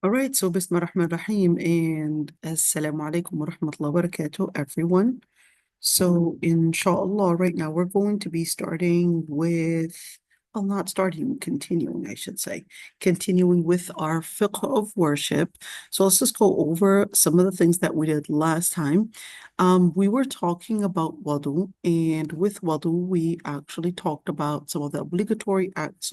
All right, so Bismillah ar-Rahman ar-Rahim and Assalamu alaikum wa rahmatullahi wa barakatuh, everyone. So, inshallah, right now we're going to be starting with, well, not starting, continuing, I should say, continuing with our fiqh of worship. So, let's just go over some of the things that we did last time. We were talking about wudu, and with wudu, we actually talked about some of the obligatory acts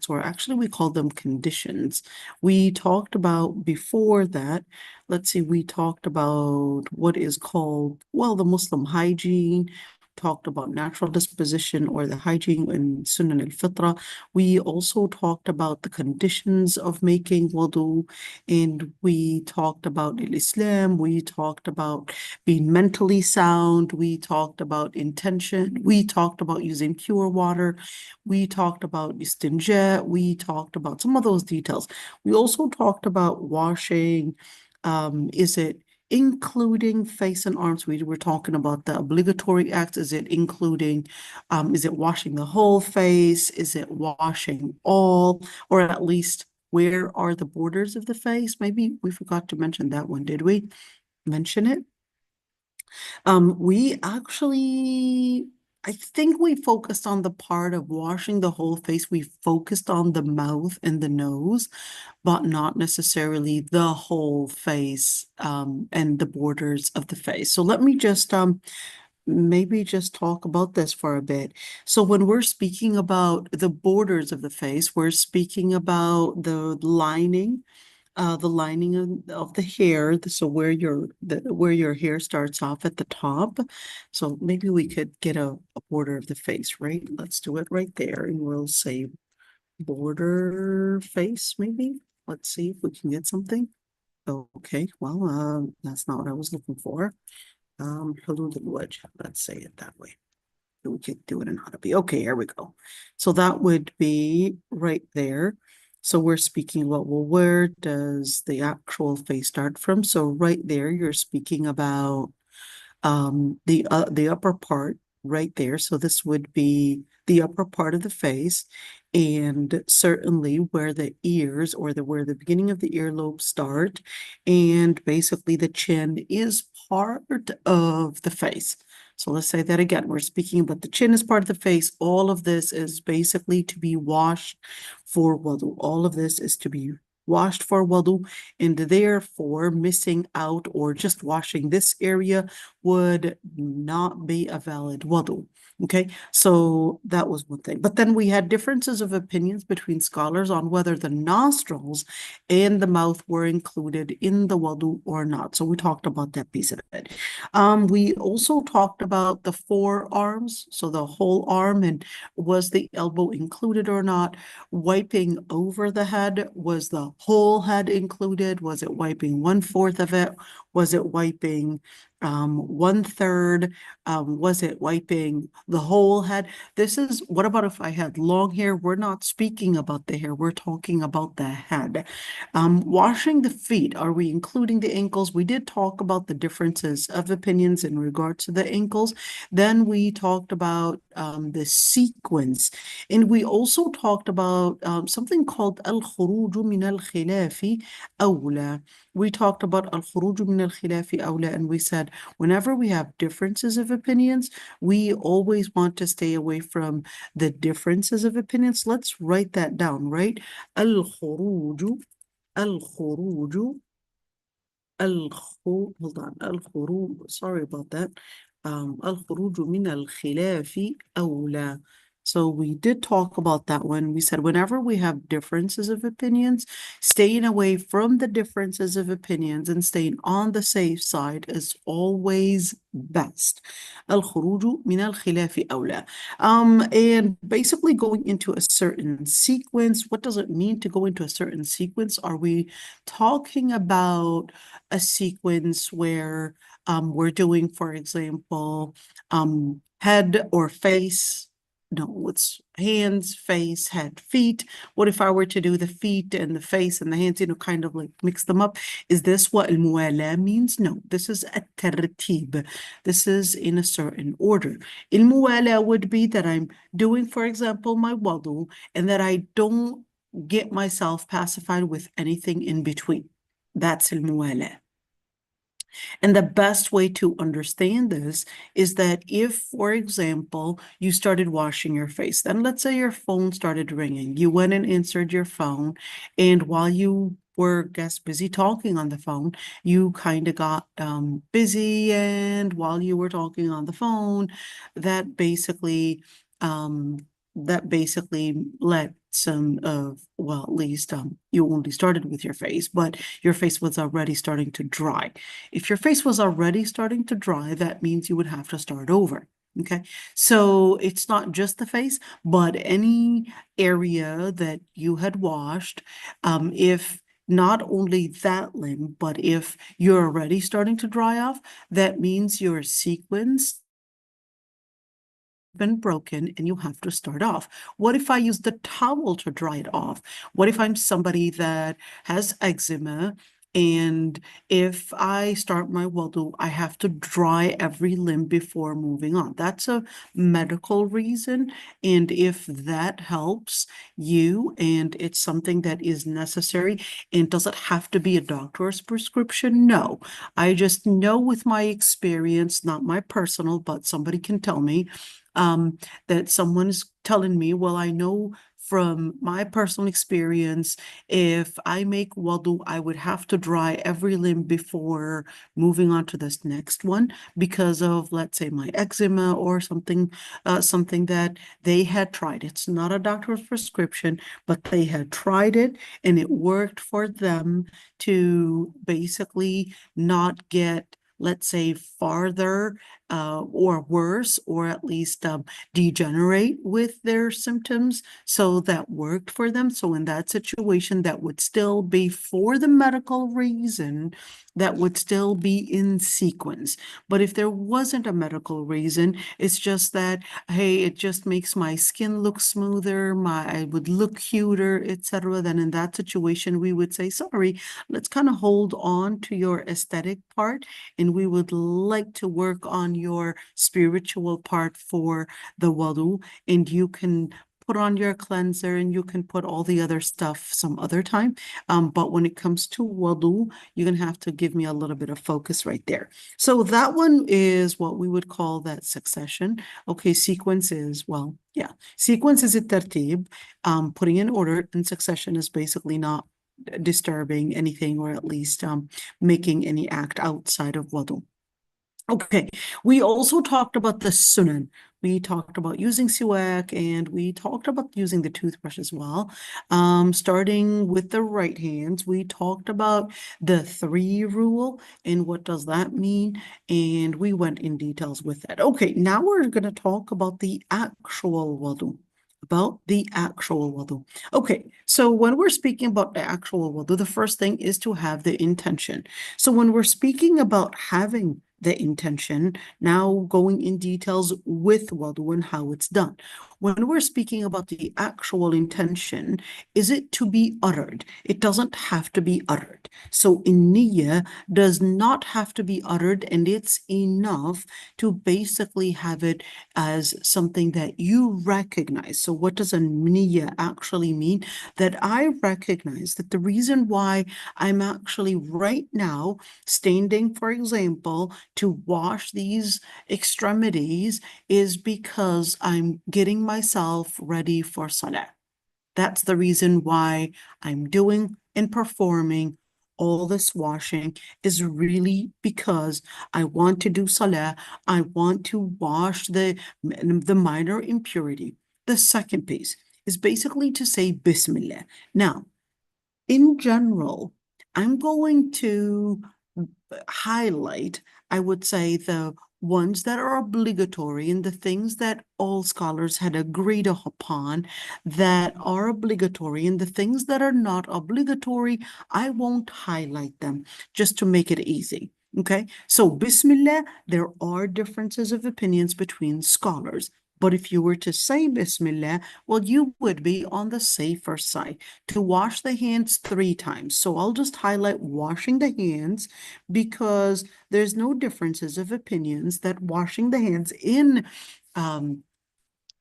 or actually we call them conditions. We talked about before that, let's see, we talked about what is called, well, the Muslim hygiene, talked about natural disposition or the hygiene in Sunan al-Fitra. We also talked about the conditions of making wudu, and we talked about Islam. We talked about being mentally sound. We talked about intention. We talked about using pure water. We talked about istinja. We talked about some of those details. We also talked about washing. Is it including face and arms? We were talking about the obligatory acts. Is it including, is it washing the whole face? Is it washing all, or at least where are the borders of the face? Maybe we forgot to mention that one. Did we mention it? We actually, I think we focused on the part of washing the whole face. We focused on the mouth and the nose, but not necessarily the whole face, and the borders of the face. So let me just maybe just talk about this for a bit. So when we're speaking about the borders of the face, we're speaking about the lining of the hair, so where your hair starts off at the top. So maybe we could get a border of the face, right? Let's do it right there, and we'll say border face, maybe. Let's see if we can get something. Okay, well, that's not what I was looking for. Hudud al-wajh, let's say it that way. We could do it in Arabic. Okay, here we go. So that would be right there. So we're speaking about, well, where does the actual face start from? So right there, you're speaking about the upper part right there. So this would be the upper part of the face, and certainly where the ears or where the beginning of the earlobe start, and basically the chin is part of the face. So let's say that again. We're speaking about the chin is part of the face. All of this is basically to be washed for wudu. All of this is to be washed for wudu, and therefore missing out or just washing this area would not be a valid wudu. Okay, so that was one thing. But then we had differences of opinions between scholars on whether the nostrils and the mouth were included in the wudu or not. So we talked about that piece of it. We also talked about the forearms, so the whole arm, and was the elbow included or not? Wiping over the head, was the whole head included? Was it wiping 1/4 of it? Was it wiping 1/3? Was it wiping the whole head? What about if I had long hair? We're not speaking about the hair, we're talking about the head. Washing the feet, are we including the ankles? We did talk about the differences of opinions in regards to the ankles. Then we talked about the sequence, and we also talked about something called al-khuruj min al-khilafi awla. We talked about al-khuruj min al-khilafi awla, and we said whenever we have differences of opinions, we always want to stay away from the differences of opinions. Let's write that down, right? Al-khuruj, al-khuruj, hold on, al-khuruj, sorry about that. Al-khuruj min al-khilafi awla. So we did talk about that one. We said whenever we have differences of opinions, staying away from the differences of opinions and staying on the safe side is always best. Al-khuruj min al-khilafi awla. And basically going into a certain sequence. What does it mean to go into a certain sequence? Are we talking about a sequence where we're doing, for example, head or face? No, it's hands, face, head, feet. What if I were to do the feet and the face and the hands, kind of like mix them up? Is this what al-muwala means? No, this is a tartib. This is in a certain order. Al-muwala would be that I'm doing, for example, my wudu, and that I don't get myself pacified with anything in between. That's al-muwala. And the best way to understand this is that if, for example, you started washing your face, then let's say your phone started ringing. You went and answered your phone, and while you were busy talking on the phone, you kind of got busy, and while you were talking on the phone, that basically um, let some of, well, at least you only started with your face, but your face was already starting to dry. If your face was already starting to dry, that means you would have to start over. Okay, so it's not just the face, but any area that you had washed, if not only that limb, but if you're already starting to dry off, that means your sequence been broken and you have to start off. What if I use the towel to dry it off? What if I'm somebody that has eczema, and if I start my wudu, I have to dry every limb before moving on? That's a medical reason. And if that helps you and it's something that is necessary, and does it have to be a doctor's prescription? No. I just know with my experience, not my personal, but somebody can tell me that someone is telling me, well, I know from my personal experience, if I make wudu, I would have to dry every limb before moving on to this next one because of, let's say, my eczema or something that they had tried. It's not a doctor's prescription, but they had tried it and it worked for them to basically not get, let's say, farther or worse, or at least degenerate with their symptoms. So that worked for them. So in that situation, that would still be, for the medical reason, that would still be in sequence. But if there wasn't a medical reason, it's just that, hey, it just makes my skin look smoother, I would look cuter, etc., then in that situation, we would say, sorry, let's kind of hold on to your aesthetic part, and we would like to work on your spiritual part for the wudu, and you can put on your cleanser and you can put all the other stuff some other time. But when it comes to wudu, you're going to have to give me a little bit of focus right there. So that one is what we would call that succession. Okay, sequence is, well, yeah, sequence is الترتيب, putting in order, and succession is basically not disturbing anything, or at least making any act outside of wudu. Okay, we also talked about the sunan. We talked about using siwak, and we talked about using the toothbrush as well. Starting with the right hands, we talked about the 3 rule and what does that mean, and we went in details with that. Okay, now we're going to talk about the actual wudu. Okay, so when we're speaking about the actual wudu, the first thing is to have the intention. So when we're speaking about having the intention, now going in details with wudu and how it's done. When we're speaking about the actual intention, is it to be uttered? It doesn't have to be uttered. So niyyah does not have to be uttered, and it's enough to basically have it as something that you recognize. So what does a niyyah actually mean? That I recognize that the reason why I'm actually right now standing, for example, to wash these extremities is because I'm getting myself ready for salah. That's the reason why I'm doing and performing all this washing, is really because I want to do salah. I want to wash the minor impurity. The second piece is basically to say Bismillah. Now, in general, I'm going to highlight, I would say, the ones that are obligatory and the things that all scholars had agreed upon that are obligatory, and the things that are not obligatory, I won't highlight them just to make it easy. Okay, so Bismillah, there are differences of opinions between scholars. But if you were to say Bismillah, well, you would be on the safer side to wash the hands 3 times. So I'll just highlight washing the hands, because there's no differences of opinions that washing the hands in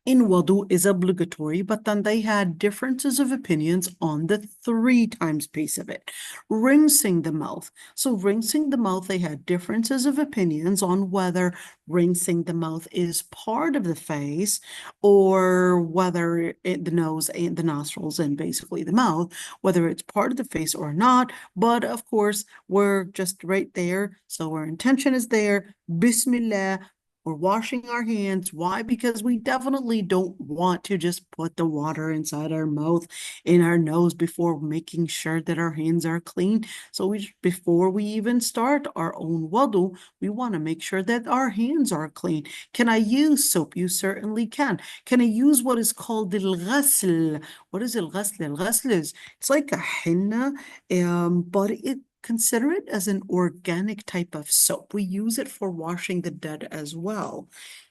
in wudu is obligatory, but then they had differences of opinions on the 3 times piece of it. Rinsing the mouth. So rinsing the mouth, they had differences of opinions on whether rinsing the mouth is part of the face or whether the nose and the nostrils and basically the mouth, whether it's part of the face or not. But of course, we're just right there. So our intention is there. Bismillah. We're washing our hands. Why? Because we definitely don't want to just put the water inside our mouth, in our nose before making sure that our hands are clean. So before we even start our own wudu, we want to make sure that our hands are clean. Can I use soap? You certainly can. Can I use what is called al-ghasl? What is al-ghasl? Al-ghasl is, it's like a henna, but consider it as an organic type of soap. We use it for washing the dead as well.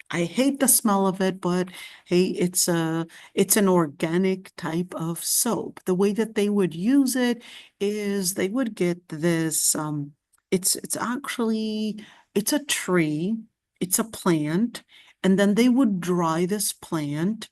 I hate the smell of it, but hey, it's an organic type of soap. The way that they would use it is they would get this, it's actually, it's a tree, it's a plant, and then they would dry this plant,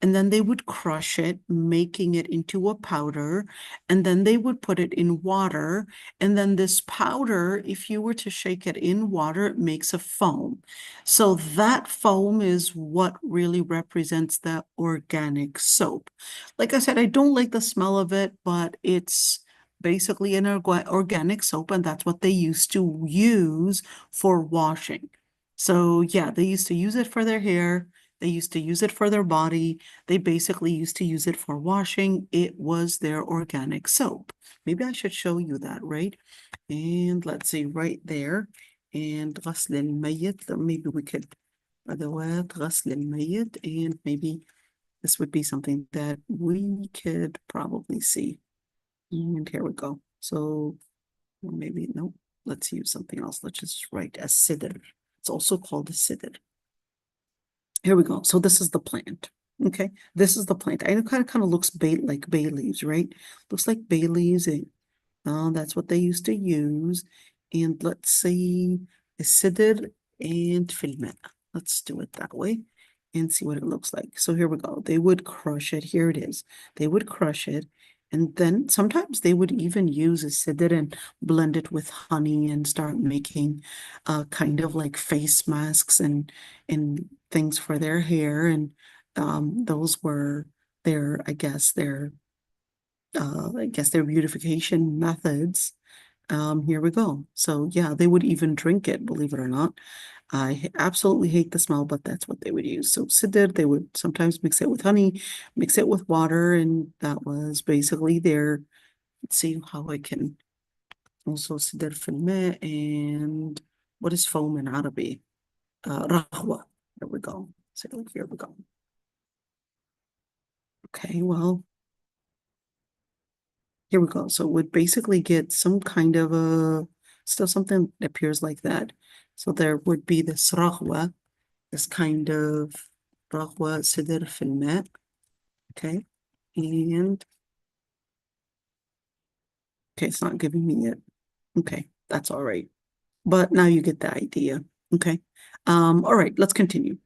and then they would crush it, making it into a powder, and then they would put it in water, and then this powder, if you were to shake it in water, it makes a foam. So that foam is what really represents the organic soap. Like I said, I don't like the smell of it, but it's basically an organic soap, and that's what they used to use for washing. So yeah, they used to use it for their hair. They used to use it for their body. They basically used to use it for washing. It was their organic soap. Maybe I should show you that, right? And let's see, right there. And غسل الميت, maybe we could, أدوات غسل الميت, and maybe this would be something that we could probably see. And here we go. So maybe, no, let's use something else. Let's just write a sidr. It's also called a sidr. Here we go. So this is the plant. Okay, this is the plant. I know it kind of looks like bay leaves, right? Looks like bay leaves. And that's what they used to use. And let's see, السدر and filmet. Let's do it that way and see what it looks like. So here we go. They would crush it. Here it is. They would crush it. And then sometimes they would even use a sidr and blend it with honey and start making kind of like face masks and things for their hair. And those were their, I guess their beautification methods. Here we go. So yeah, they would even drink it, believe it or not. I absolutely hate the smell, but that's what they would use. So sidr, they would sometimes mix it with honey, mix it with water, and that was basically their, let's see how I can also sidr filme. And what is foam in Arabic? Rahwa. There we go. So here we go. Okay, well, here we go. So it would basically get some kind of a, still something that appears like that. So there would be this rahwa, this kind of rahwa sidr fil ma'. Okay. And okay, it's not giving me it. Okay, that's all right. But now you get the idea. Okay. All right, let's continue.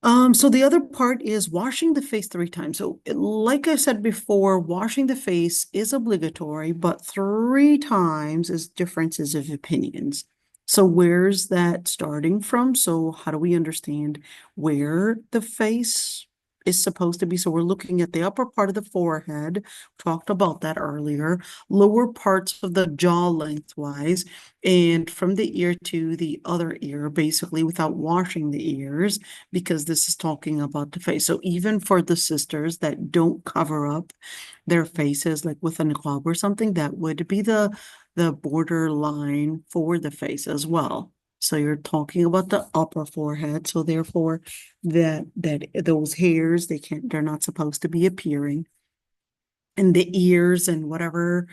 So the other part is washing the face 3 times. So like I said before, washing the face is obligatory, but 3 times is differences of opinions. So where's that starting from? So how do we understand where the face is supposed to be? So we're looking at the upper part of the forehead, talked about that earlier, lower parts of the jaw lengthwise, and from the ear to the other ear, basically without washing the ears, because this is talking about the face. So even for the sisters that don't cover up their faces, like with a niqab or something, that would be the borderline for the face as well. So you're talking about the upper forehead. So therefore, those hairs, they're not supposed to be appearing. And the ears and whatever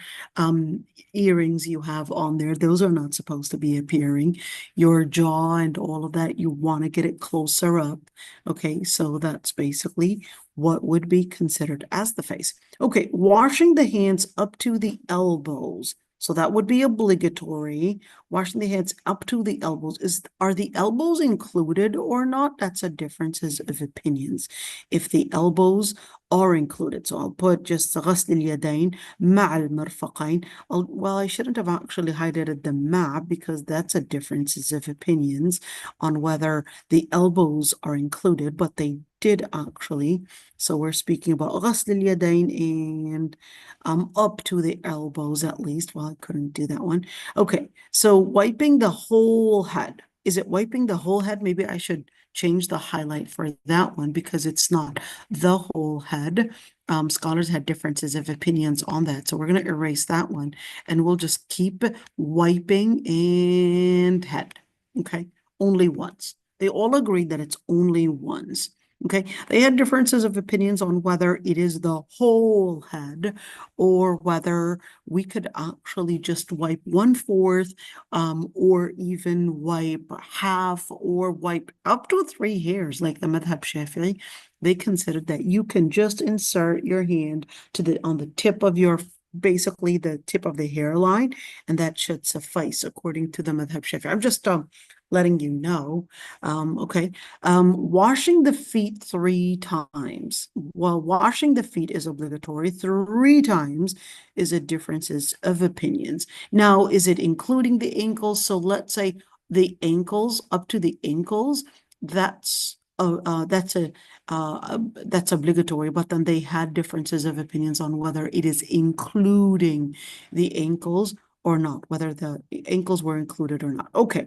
earrings you have on there, those are not supposed to be appearing. Your jaw and all of that, you want to get it closer up. Okay, so that's basically what would be considered as the face. Okay, washing the hands up to the elbows. So that would be obligatory. Washing the hands up to the elbows. Are the elbows included or not? That's a difference of opinions. If the elbows are included. So I'll put just غسل اليدين مع المرفقين. Well, I shouldn't have actually highlighted the map because that's a difference of opinions on whether the elbows are included, but they did actually. So we're speaking about غسل اليدين and up to the elbows at least. Well, I couldn't do that one. Okay, so wiping the whole head. Is it wiping the whole head? Maybe I should change the highlight for that one because it's not the whole head. Scholars had differences of opinions on that. So we're going to erase that one and we'll just keep wiping and head. Okay, only once. They all agreed that it's only once. Okay, they had differences of opinions on whether it is the whole head or whether we could actually just wipe 1/4 or even wipe half or wipe up to 3 hairs like the madhab Shafi'i. They considered that you can just insert your hand on the tip of your basically the tip of the hairline, and that should suffice according to the madhab Shafi'i. I'm just letting you know. Okay. Washing the feet 3 times. Well, washing the feet is obligatory. 3 times is a difference of opinions. Now, is it including the ankles? So let's say the ankles, up to the ankles, that's obligatory, but then they had differences of opinions on whether it is including the ankles or not, whether the ankles were included or not. Okay.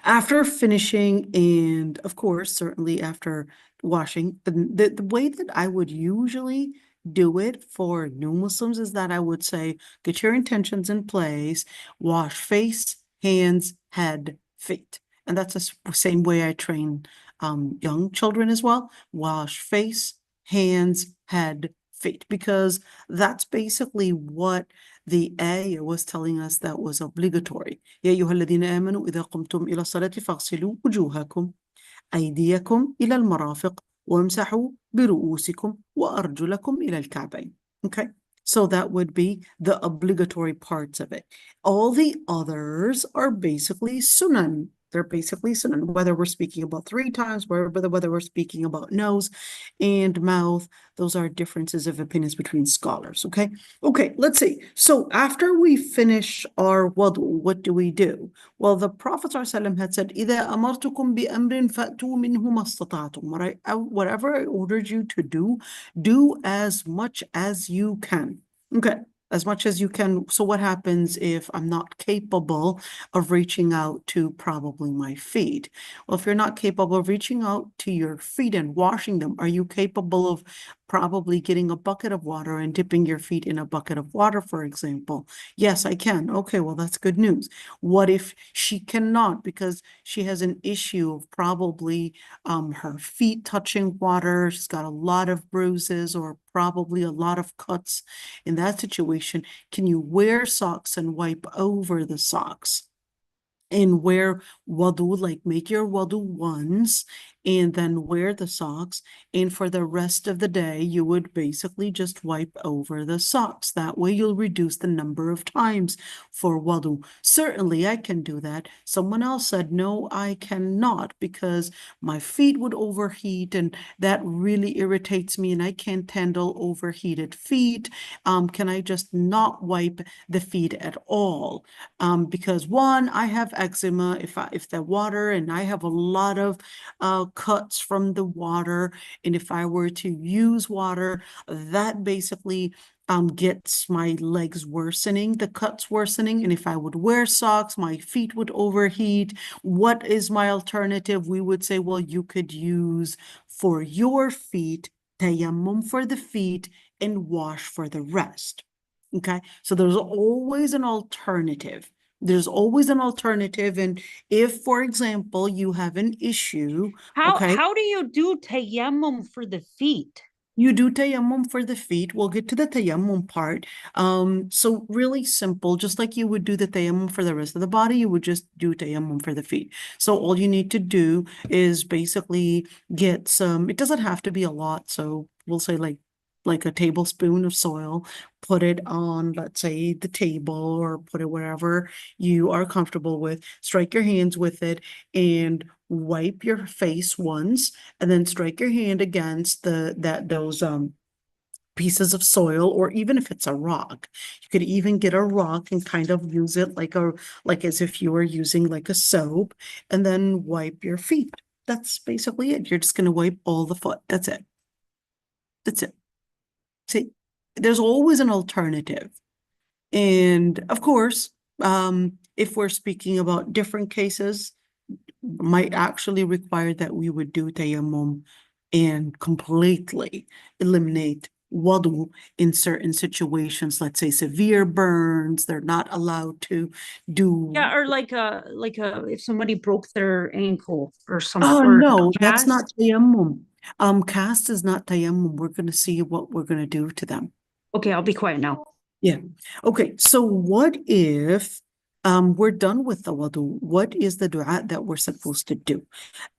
After finishing, and of course, certainly after washing, the way that I would usually do it for new Muslims is that I would say, get your intentions in place, wash face, hands, head, feet. And that's the same way I train young children as well. Wash face, hands, head, feet, because that's basically what the ayah was telling us that was obligatory. يا أيها الذين آمنوا إذا قمتم إلى الصلاة فاغسلوا وجوهكم أيديكم إلى المرافق وامسحوا برؤوسكم وأرجلكم إلى الكعبين. Okay, so that would be the obligatory parts of it. All the others are basically sunan. They're basically sunan, whether we're speaking about 3 times, whether we're speaking about nose and mouth. Those are differences of opinions between scholars, okay? Okay, let's see. So after we finish our wudu, what do we do? Well, the Prophet ﷺ had said, إِذَا أَمَرْتُكُمْ بِأَمْرٍ فَأْتُوا مِنْهُ مَا اسْتَطَعْتُمْ. Whatever I ordered you to do as much as you can. Okay, as much as you can. So what happens if I'm not capable of reaching out to probably my feet? Well, if you're not capable of reaching out to your feet and washing them, are you capable of probably getting a bucket of water and dipping your feet in a bucket of water, for example? Yes, I can. Okay, well, that's good news. What if she cannot because she has an issue of probably her feet touching water? She's got a lot of bruises or probably a lot of cuts. In that situation, can you wear socks and wipe over the socks? And wear wudu, like make your wudu once and then wear the socks. And for the rest of the day, you would basically just wipe over the socks. That way you'll reduce the number of times for wudu. Certainly I can do that. Someone else said, no, I cannot because my feet would overheat and that really irritates me and I can't handle overheated feet. Can I just not wipe the feet at all? Because one, I have eczema if the water, and I have a lot of cuts from the water, and if I were to use water, that basically gets my legs worsening, the cuts worsening, and if I would wear socks, my feet would overheat. What is my alternative? We would say, well, you could use for your feet, tayammum for the feet, and wash for the rest. Okay, so there's always an alternative. There's always an alternative. And if, for example, you have an issue, okay, How do you do tayammum for the feet? you do tayammum for the feet. We'll get to the tayammum part. So really simple, just like you would do the tayammum for the rest of the body, you would just do tayammum for the feet. So all you need to do is basically get some, it doesn't have to be a lot. So we'll say like like a tablespoon of soil, put it on, let's say, the table, or put it wherever you are comfortable with, strike your hands with it, and wipe your face once, and then strike your hand against those pieces of soil, or even if it's a rock, you could even get a rock and kind of use it like as if you were using like a soap, and then wipe your feet. That's basically it. You're just going to wipe all the foot. That's it. That's it. See, there's always an alternative. And of course, if we're speaking about different cases, might actually require that we would do tayammum and completely eliminate wudu in certain situations. Let's say severe burns, they're not allowed to do. Yeah, or like a if somebody broke their ankle or something, Oh or no, that's cast. not tayammum. Cast is not tayammum. We're going to see what we're going to do to them. Okay, I'll be quiet now. Yeah. Okay. So what if we're done with the wudu? What is the dua that we're supposed to do?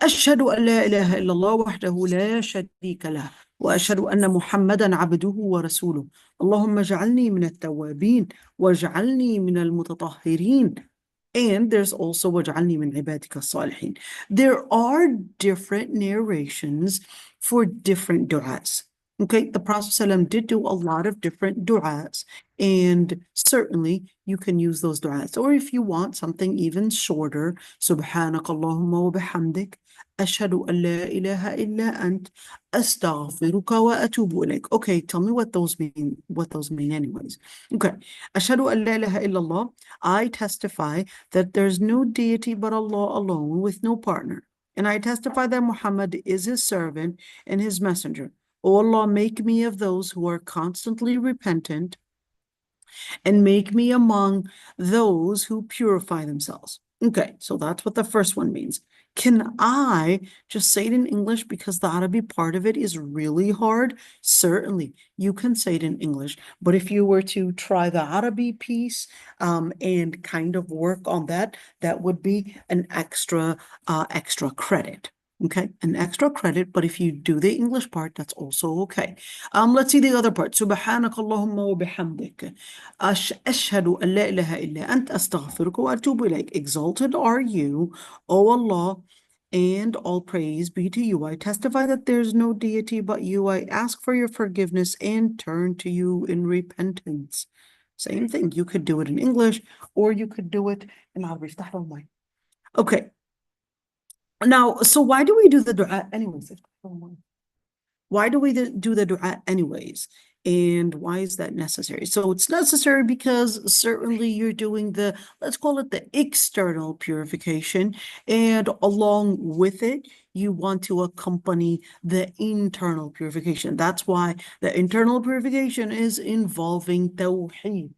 أشهد أن لا إله إلا الله وحده لا شريك له وأشهد أن محمدا عبده ورسوله اللهم اجعلني من التوابين واجعلني من المتطهرين. And there's also وَاجْعَلْنِي مِنْ عِبَادِكَ الصَّالِحِينَ. There are different narrations for different du'as. Okay, the Prophet ﷺ did do a lot of different du'as, and certainly you can use those du'as. Or if you want something even shorter, سبحانك اللهم وبحمدك أشهد أن لا إله إلا أنت أستغفرك وأتوب إليك. Okay, tell me what those mean anyways. Okay, أشهد أن لا إله إلا الله. I testify that there's no deity but Allah alone with no partner. And I testify that Muhammad is his servant and his messenger. O Allah, make me of those who are constantly repentant, and make me among those who purify themselves. Okay, so that's what the first one means. Can I just say it in English because the Arabic part of it is really hard? Certainly, you can say it in English, but if you were to try the Arabic piece and kind of work on that, that would be an extra credit. Okay, an extra credit, but if you do the English part, that's also okay. Let's see the other part. سبحانك اللهم وبحمدك أشهد أن لا إله إلا أنت أستغفرك وأتوب إليك. Exalted are you, O Allah, and all praise be to you. I testify that there's no deity but you. I ask for your forgiveness and turn to you in repentance. Same thing. You could do it in English, or you could do it in Arabic. Okay. Now, so why do we do the dua anyways? Why do we do the dua anyways? And why is that necessary? So it's necessary because certainly you're doing the, let's call it the external purification, and along with it, you want to accompany the internal purification. That's why the internal purification is involving tawheed.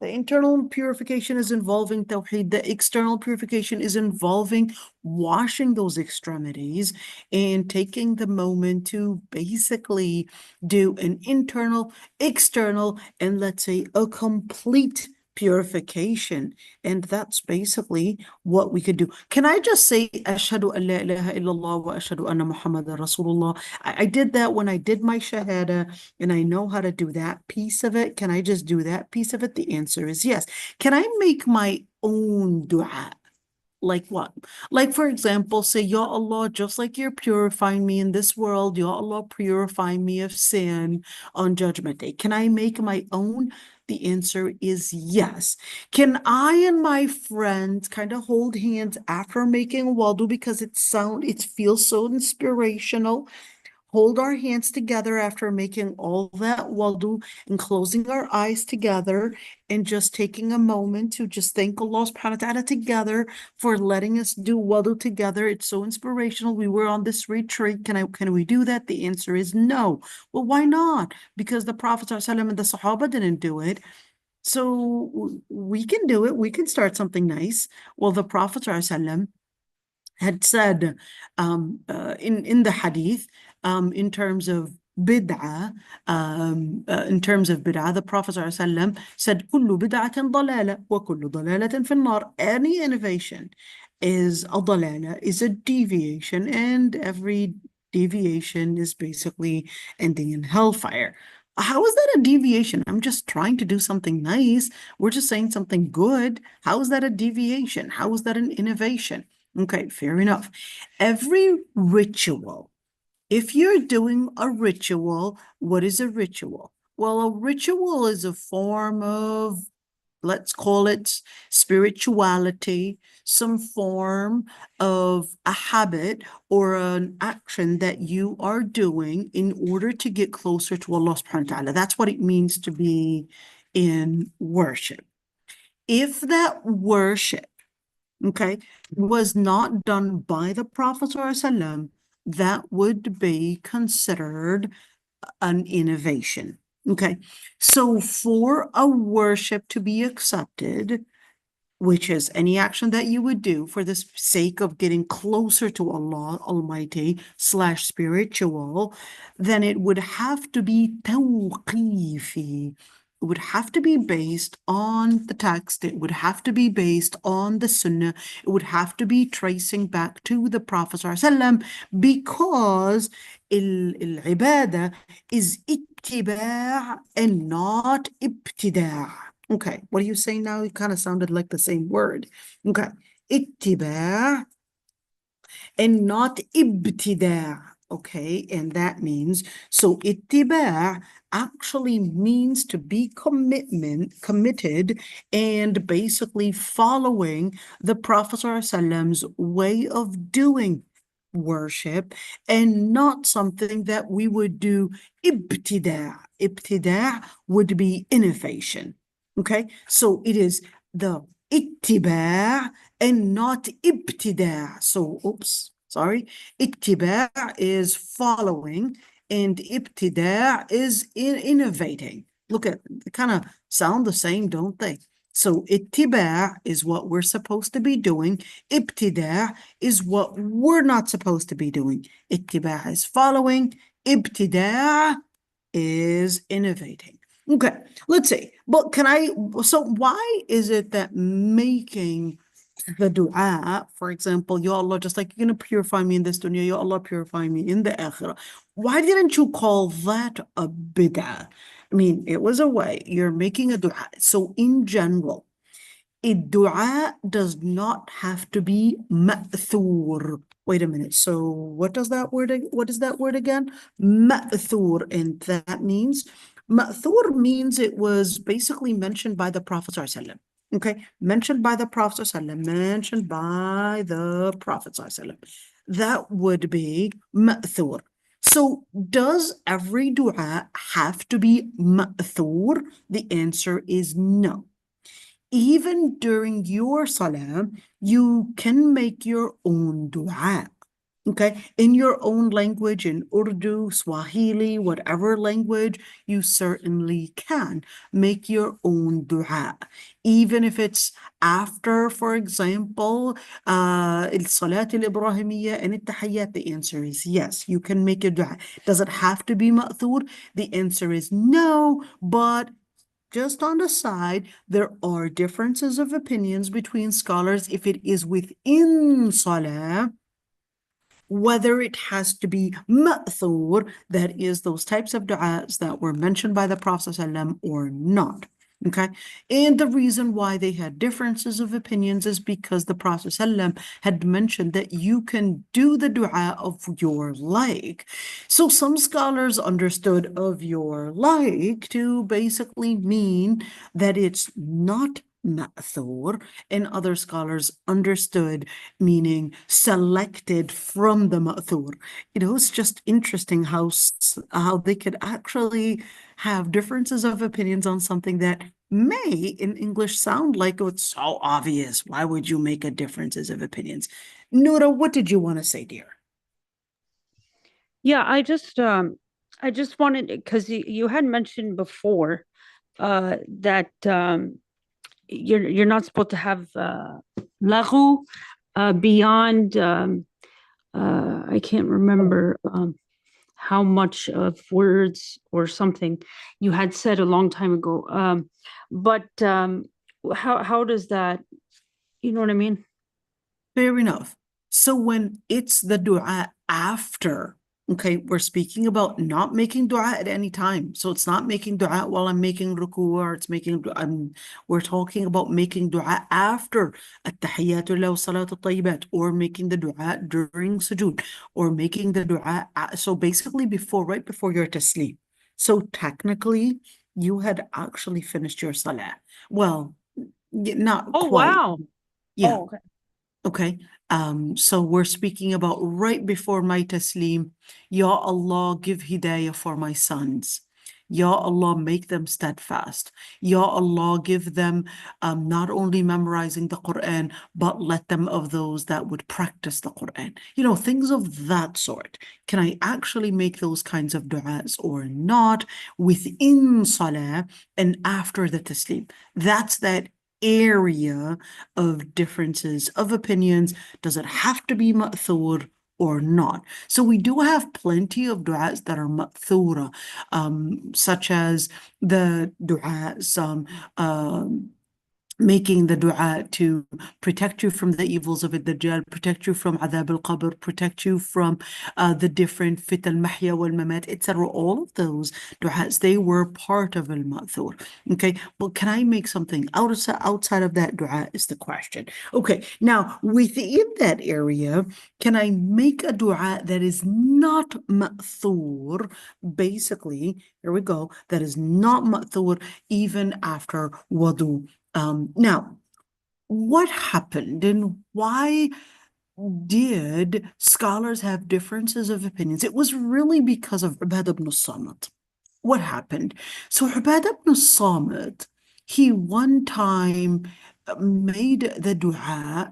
The internal purification is involving tawheed. The external purification is involving washing those extremities and taking the moment to basically do an internal, external, and let's say a complete purification. And that's basically what we could do. Can I just say ashhadu an la ilaha illallah wa ashhadu anna muhammadan rasulullah? I did that when I did my shahada, and I know how to do that piece of it. Can I just do that piece of it? The answer is yes. Can I make my own dua? Like what? Like, for example, say, Ya Allah, just like you're purifying me in this world, Ya Allah, purify me of sin on Judgment Day. Can I make my own? The answer is yes. Can I and my friends kind of hold hands after making wudu because it feels so inspirational? Hold our hands together after making all that wudu and closing our eyes together and just taking a moment to just thank Allah subhanahu wa ta'ala together for letting us do wudu together. It's so inspirational. We were on this retreat. Can we do that? The answer is no. Well, why not? Because the Prophet ﷺ and the Sahaba didn't do it. So we can do it. We can start something nice. Well, the Prophet ﷺ had said in the hadith, in terms of bid'ah, the Prophet ﷺ said, كل بدعة ضلالة وكل ضلالة في النار. Any innovation is a dalala, is a deviation, and every deviation is basically ending in hellfire. How is that a deviation? I'm just trying to do something nice. We're just saying something good. How is that a deviation? How is that an innovation? Okay, fair enough. Every ritual, if you're doing a ritual, what is a ritual? Well, a ritual is a form of, let's call it spirituality, some form of a habit or an action that you are doing in order to get closer to Allah subhanahu wa ta'ala. That's what it means to be in worship. If that worship, okay, was not done by the Prophet ﷺ, that would be considered an innovation. Okay, so for a worship to be accepted, which is any action that you would do for the sake of getting closer to Allah Almighty / spiritual, then it would have to be tawqifi. It would have to be based on the text. It would have to be based on the Sunnah. It would have to be tracing back to the Prophet ﷺ, because al-ibadah is ittiba' and not ibtida'. Okay, what are you saying now? It kind of sounded like the same word. Okay, ittiba' and not ibtida'. Okay, and that means, so ittiba' actually means to be committed and basically following the Prophet ﷺ's way of doing worship, and not something that we would do ibtida'. Ibtida' would be innovation. Okay, so it is the ittiba' and not ibtida'. So, oops, sorry. Ittiba' is following and ibtida' is innovating. Look at, they kind of sound the same, don't they? So ittiba' is what we're supposed to be doing. Ibtida' is what we're not supposed to be doing. Ittiba' is following. Ibtida' is innovating. Okay, let's see. But so why is it that making the dua, for example, Ya Allah, just like you're going to purify me in this dunya, Ya Allah, purify me in the akhirah. Why didn't you call that a bid'ah? I mean, it was a way you're making a dua. So in general, a dua does not have to be ma'thur. Wait a minute. So what is that word again? Ma'thur. And that means, ma'thur means it was basically mentioned by the Prophet ﷺ. Okay, mentioned by the Prophet ﷺ, mentioned by the Prophet ﷺ. That would be ma'thur. So does every dua have to be ma'thur? The answer is no. Even during your salah, you can make your own dua. Okay, in your own language, in Urdu, Swahili, whatever language, you certainly can make your own dua. Even if it's after, for example, al-Salat al-Ibrahimiyya and al-Tahiyyat, the answer is yes, you can make a dua. Does it have to be ma'thur? The answer is no, but just on the side, there are differences of opinions between scholars if it is within salah, whether it has to be ma'thur, that is those types of du'as that were mentioned by the Prophet ﷺ, or not. Okay, and the reason why they had differences of opinions is because the Prophet ﷺ had mentioned that you can do the dua of your like. So some scholars understood of your like to basically mean that it's not ma'thur, and other scholars understood meaning selected from the ma'thur. It's just interesting how they could actually have differences of opinions on something that may in English sound like it's so obvious. Why would you make a differences of opinions? Noura, what did you want to say, dear? Yeah, I just wanted, because you had mentioned before that you're not supposed to have laghu beyond I can't remember how much of words or something you had said a long time ago. But how does that, you know what I mean? Fair enough. So when it's the dua after Okay, we're speaking about not making dua at any time. So it's not making dua while I'm making ruku, or it's making we're talking about making dua after at-tahiyyatullah wa salatu tayyibat, or making the dua during sujood, or making the dua so basically right before your tasleem. So technically, you had actually finished your salah. Well, not Oh, quite. wow. Yeah. Oh, okay. Okay. So we're speaking about right before my tasleem. Ya Allah, give hidayah for my sons. Ya Allah, make them steadfast. Ya Allah, give them not only memorizing the Quran, but let them of those that would practice the Quran. You know, things of that sort. Can I actually make those kinds of du'as or not within salah and after the tasleem? That's that area of differences of opinions. Does it have to be ma'thur or not? So we do have plenty of du'as that are ma'thura, such as the du'as making the dua to protect you from the evils of ad-Dajjal, protect you from adhab al-qabr, protect you from the different fitan mahya wal mamat, etc. All of those du'as, they were part of al-ma'thur. Okay, well, can I make something outside of that dua is the question. Okay, now within that area, can I make a dua that is not ma'thur? Basically, here we go, that is not ma'thur even after wudu. Now, what happened and why did scholars have differences of opinions? It was really because of Ubadah ibn Samit. What happened? So Ubadah ibn Samit, he one time made the dua,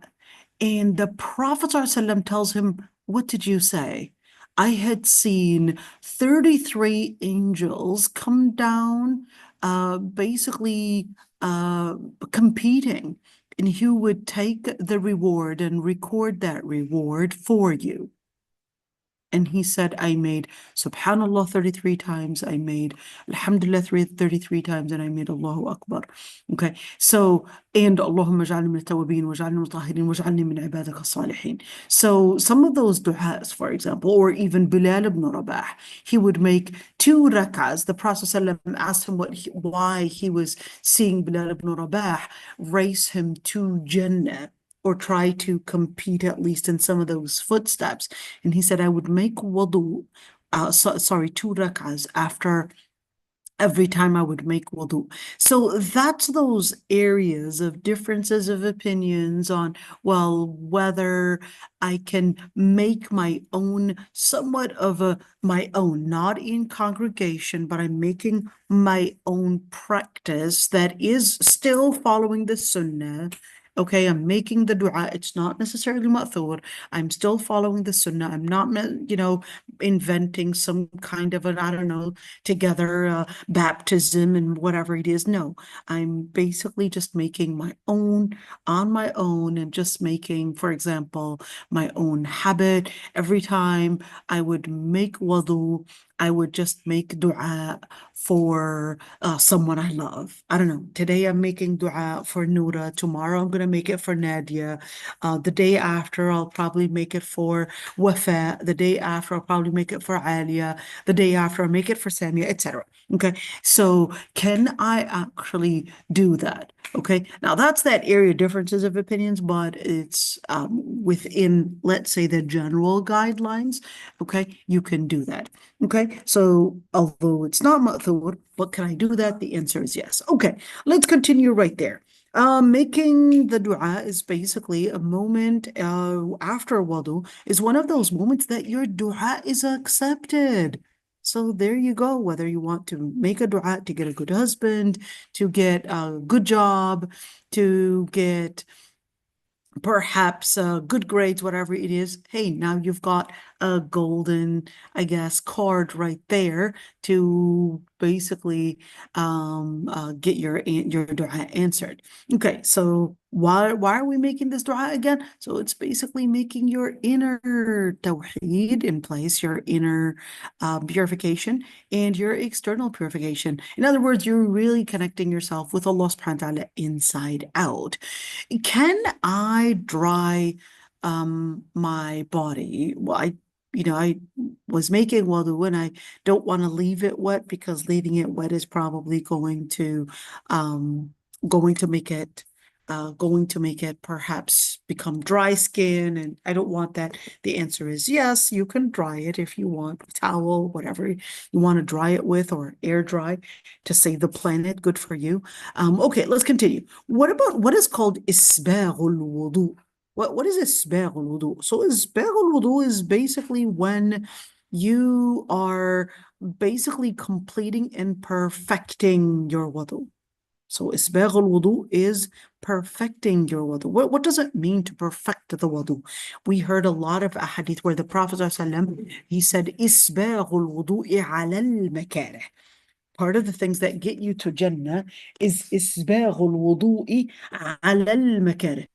and the Prophet ﷺ tells him, what did you say? I had seen 33 angels come down, basically competing, and he would take the reward and record that reward for you. And he said, I made Subhanallah 33 times, I made Alhamdulillah 33 times, and I made Allahu Akbar. Okay, so, and Allahumma ja'alni min at-tawwabin wa ja'alni min al-mutahhirin wa ja'alni min ibadaka as-salihin. So some of those du'as, for example, or even Bilal ibn Rabah, he would make 2 rak'ahs. The Prophet ﷺ asked him why he was seeing Bilal ibn Rabah race him to Jannah, or try to compete at least in some of those footsteps. And he said, I would make wudu, 2 rak'ahs after every time I would make wudu. So that's those areas of differences of opinions on, well, whether I can make my own, somewhat of my own, not in congregation, but I'm making my own practice that is still following the sunnah. Okay, I'm making the dua. It's not necessarily ma'thur. I'm still following the sunnah. I'm not, inventing some kind of I don't know, together baptism and whatever it is. No, I'm basically just making my own on my own, and just making, for example, my own habit. Every time I would make wudu, I would just make dua for someone I love. I don't know. Today I'm making dua for Noura. Tomorrow I'm going to make it for Nadia. The day after I'll probably make it for Wafa. The day after I'll probably make it for Alia. The day after I'll make it for Samia, etc. Okay. So can I actually do that? Okay. Now that's that area differences of opinions, but it's within, let's say, the general guidelines. Okay. You can do that. Okay, so although it's not ma'thur, but can I do that? The answer is yes. Okay, let's continue right there. Making the dua is basically a moment after wudu is one of those moments that your dua is accepted. So there you go, whether you want to make a dua to get a good husband, to get a good job, to get perhaps good grades, whatever it is. Hey, now you've got a golden, I guess, card right there to basically get your dua answered. Okay, so why are we making this dua again? So it's basically making your inner tawheed in place, your inner purification, and your external purification. In other words, you're really connecting yourself with Allah subhanahu wa ta'ala inside out. Can I dry my body? Well, I was making wudu and I don't want to leave it wet because leaving it wet is probably going to make it perhaps become dry skin, and I don't want that. The answer is yes, you can dry it if you want, towel, whatever you want to dry it with, or air dry to save the planet. Good for you. Okay, let's continue. What about what is called isbaghul wudu? What is isbaghul wudu? So isbaghul wudu is basically when you are basically completing and perfecting your wudu. So isbaghul wudu is perfecting your wudu. What does it mean to perfect the wudu? We heard a lot of ahadith where the Prophet ﷺ, he said, isbaghul wudu'i ala al-makarih. Part of the things that get you to Jannah is isbaghul wudu'i ala al-makarih.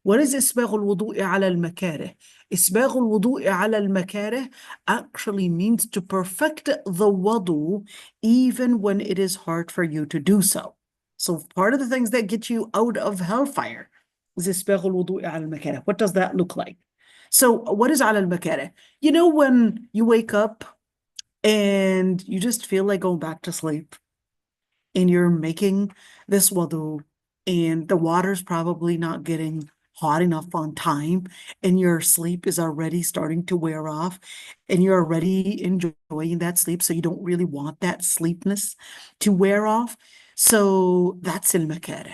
What is isbaghul wudu'i ala al-makarih? Isbaghul wudu'i ala al-makarih actually means to perfect the wudu even when it is hard for you to do so. So part of the things that get you out of hellfire is isbaghul wudu'i ala al-makarih. What does that look like? So what is ala al-makarih? You know when you wake up and you just feel like going back to sleep, and you're making this wudu, and the water's probably not getting hot enough on time, and your sleep is already starting to wear off, and you're already enjoying that sleep, so you don't really want that sleepness to wear off. So that's al-makarih.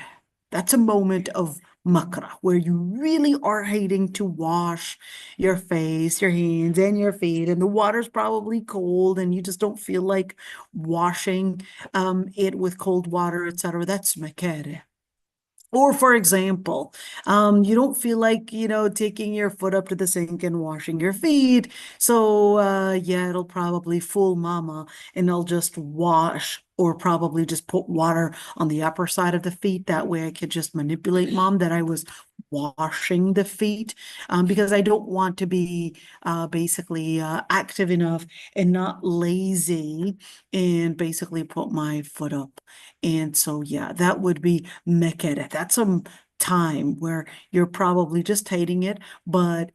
That's a moment of makra, where you really are hating to wash your face, your hands, and your feet, and the water's probably cold, and you just don't feel like washing it with cold water, etc. That's makarih. Or, for example, you don't feel like, taking your foot up to the sink and washing your feet. So, yeah, it'll probably fool mama, and they'll just wash, or probably just put water on the upper side of the feet. That way I could just manipulate mom that I was washing the feet, because I don't want to be basically active enough and not lazy, and basically put my foot up. And so, yeah, that would be mekere. That's some time where you're probably just hating it, but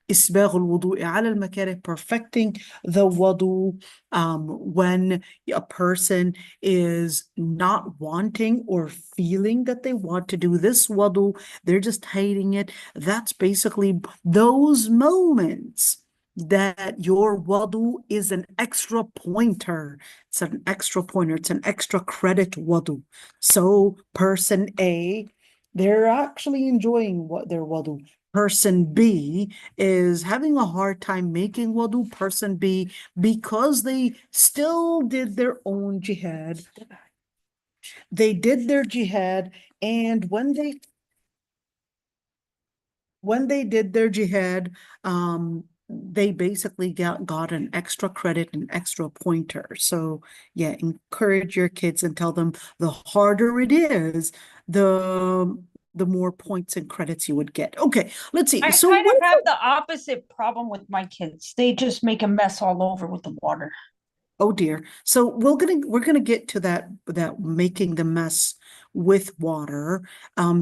isbaghul wudu'i ala al-makarih, perfecting the wudu, when a person is not wanting or feeling that they want to do this wudu, they're just hating it. That's basically those moments that your wudu is an extra pointer. It's an extra pointer. It's an extra credit wudu. So person A, they're actually enjoying what their wudu. Person B is having a hard time making wudu. Person B, because they still did their own jihad. They did their jihad, and when they did their jihad, they basically got an extra credit, an extra pointer. So yeah, encourage your kids and tell them the harder it is, the more points and credits you would get. Okay, let's see. I So kind what of have the opposite problem with my kids. They just make a mess all over with the water. Oh dear. So we're gonna get to that making the mess with water,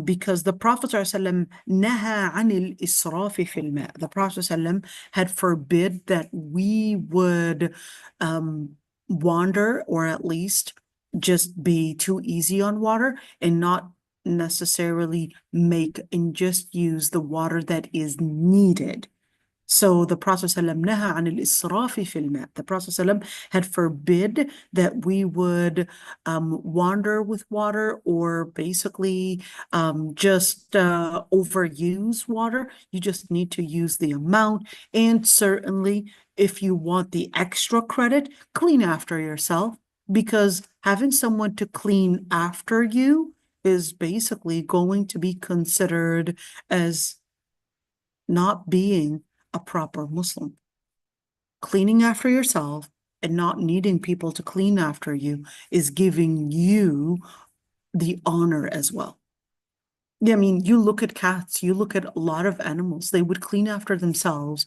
because the Prophet ﷺ naha anil israfi fil ma. The Prophet ﷺ had forbid that we would wander, or at least just be too easy on water, and not necessarily make and just use the water that is needed. So the Prophet ﷺ naha anil israfi fil ma. The Prophet ﷺ had forbid that we would wander with water, or basically just overuse water. You just need to use the amount. And certainly, if you want the extra credit, clean after yourself, because having someone to clean after you is basically going to be considered as not being a proper Muslim. Cleaning after yourself and not needing people to clean after you is giving you the honor as well. Yeah, I mean, you look at cats, you look at a lot of animals, they would clean after themselves,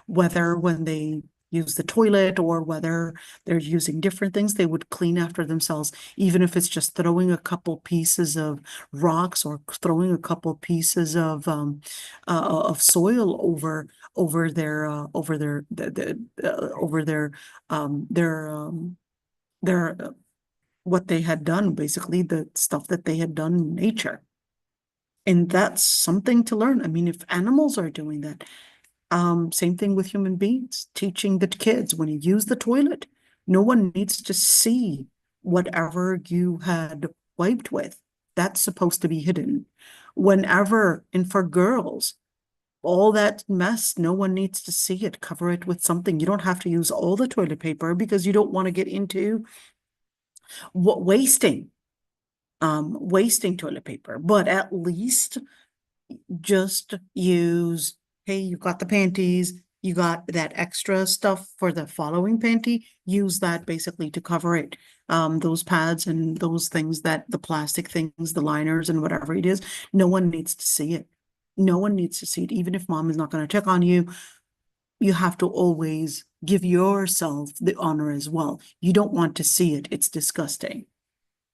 whether when they use the toilet, or whether they're using different things, they would clean after themselves, even if it's just throwing a couple pieces of rocks or throwing a couple pieces of soil over their what they had done, basically the stuff that they had done in nature. And that's something to learn. I mean, if animals are doing that, same thing with human beings, teaching the kids when you use the toilet, no one needs to see whatever you had wiped with. That's supposed to be hidden. Whenever, and for girls, all that mess, no one needs to see it. Cover it with something. You don't have to use all the toilet paper because you don't want to get into wasting toilet paper, but at least just use, hey, you got the panties, you got that extra stuff for the following panty, use that basically to cover it. Those pads and those things, that the plastic things, the liners and whatever it is, no one needs to see it. No one needs to see it. Even if mom is not going to check on you, you have to always give yourself the honor as well. You don't want to see it. It's disgusting.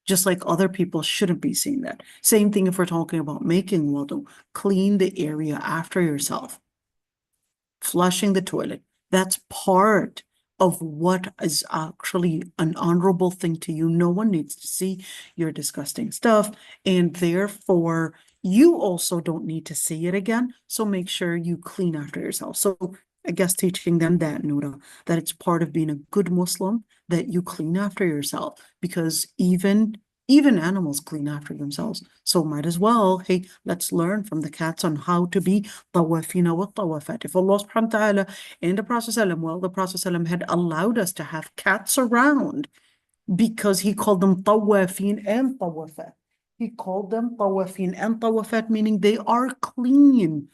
Just like other people shouldn't be seeing that. Same thing if we're talking about making wudu. Clean the area after yourself. Flushing the toilet. That's part of what is actually an honorable thing to you. No one needs to see your disgusting stuff, and therefore you also don't need to see it again. So make sure you clean after yourself. So I guess teaching them that, Noura, that it's part of being a good Muslim that you clean after yourself, because even animals clean after themselves. So might as well, hey, let's learn from the cats on how to be tawafina wa tawafat. If Allah subhanahu wa ta'ala and the Prophet ﷺ, well, the Prophet ﷺ had allowed us to have cats around because he called them tawafin and tawafat. He called them tawafin and tawafat, meaning they are clean.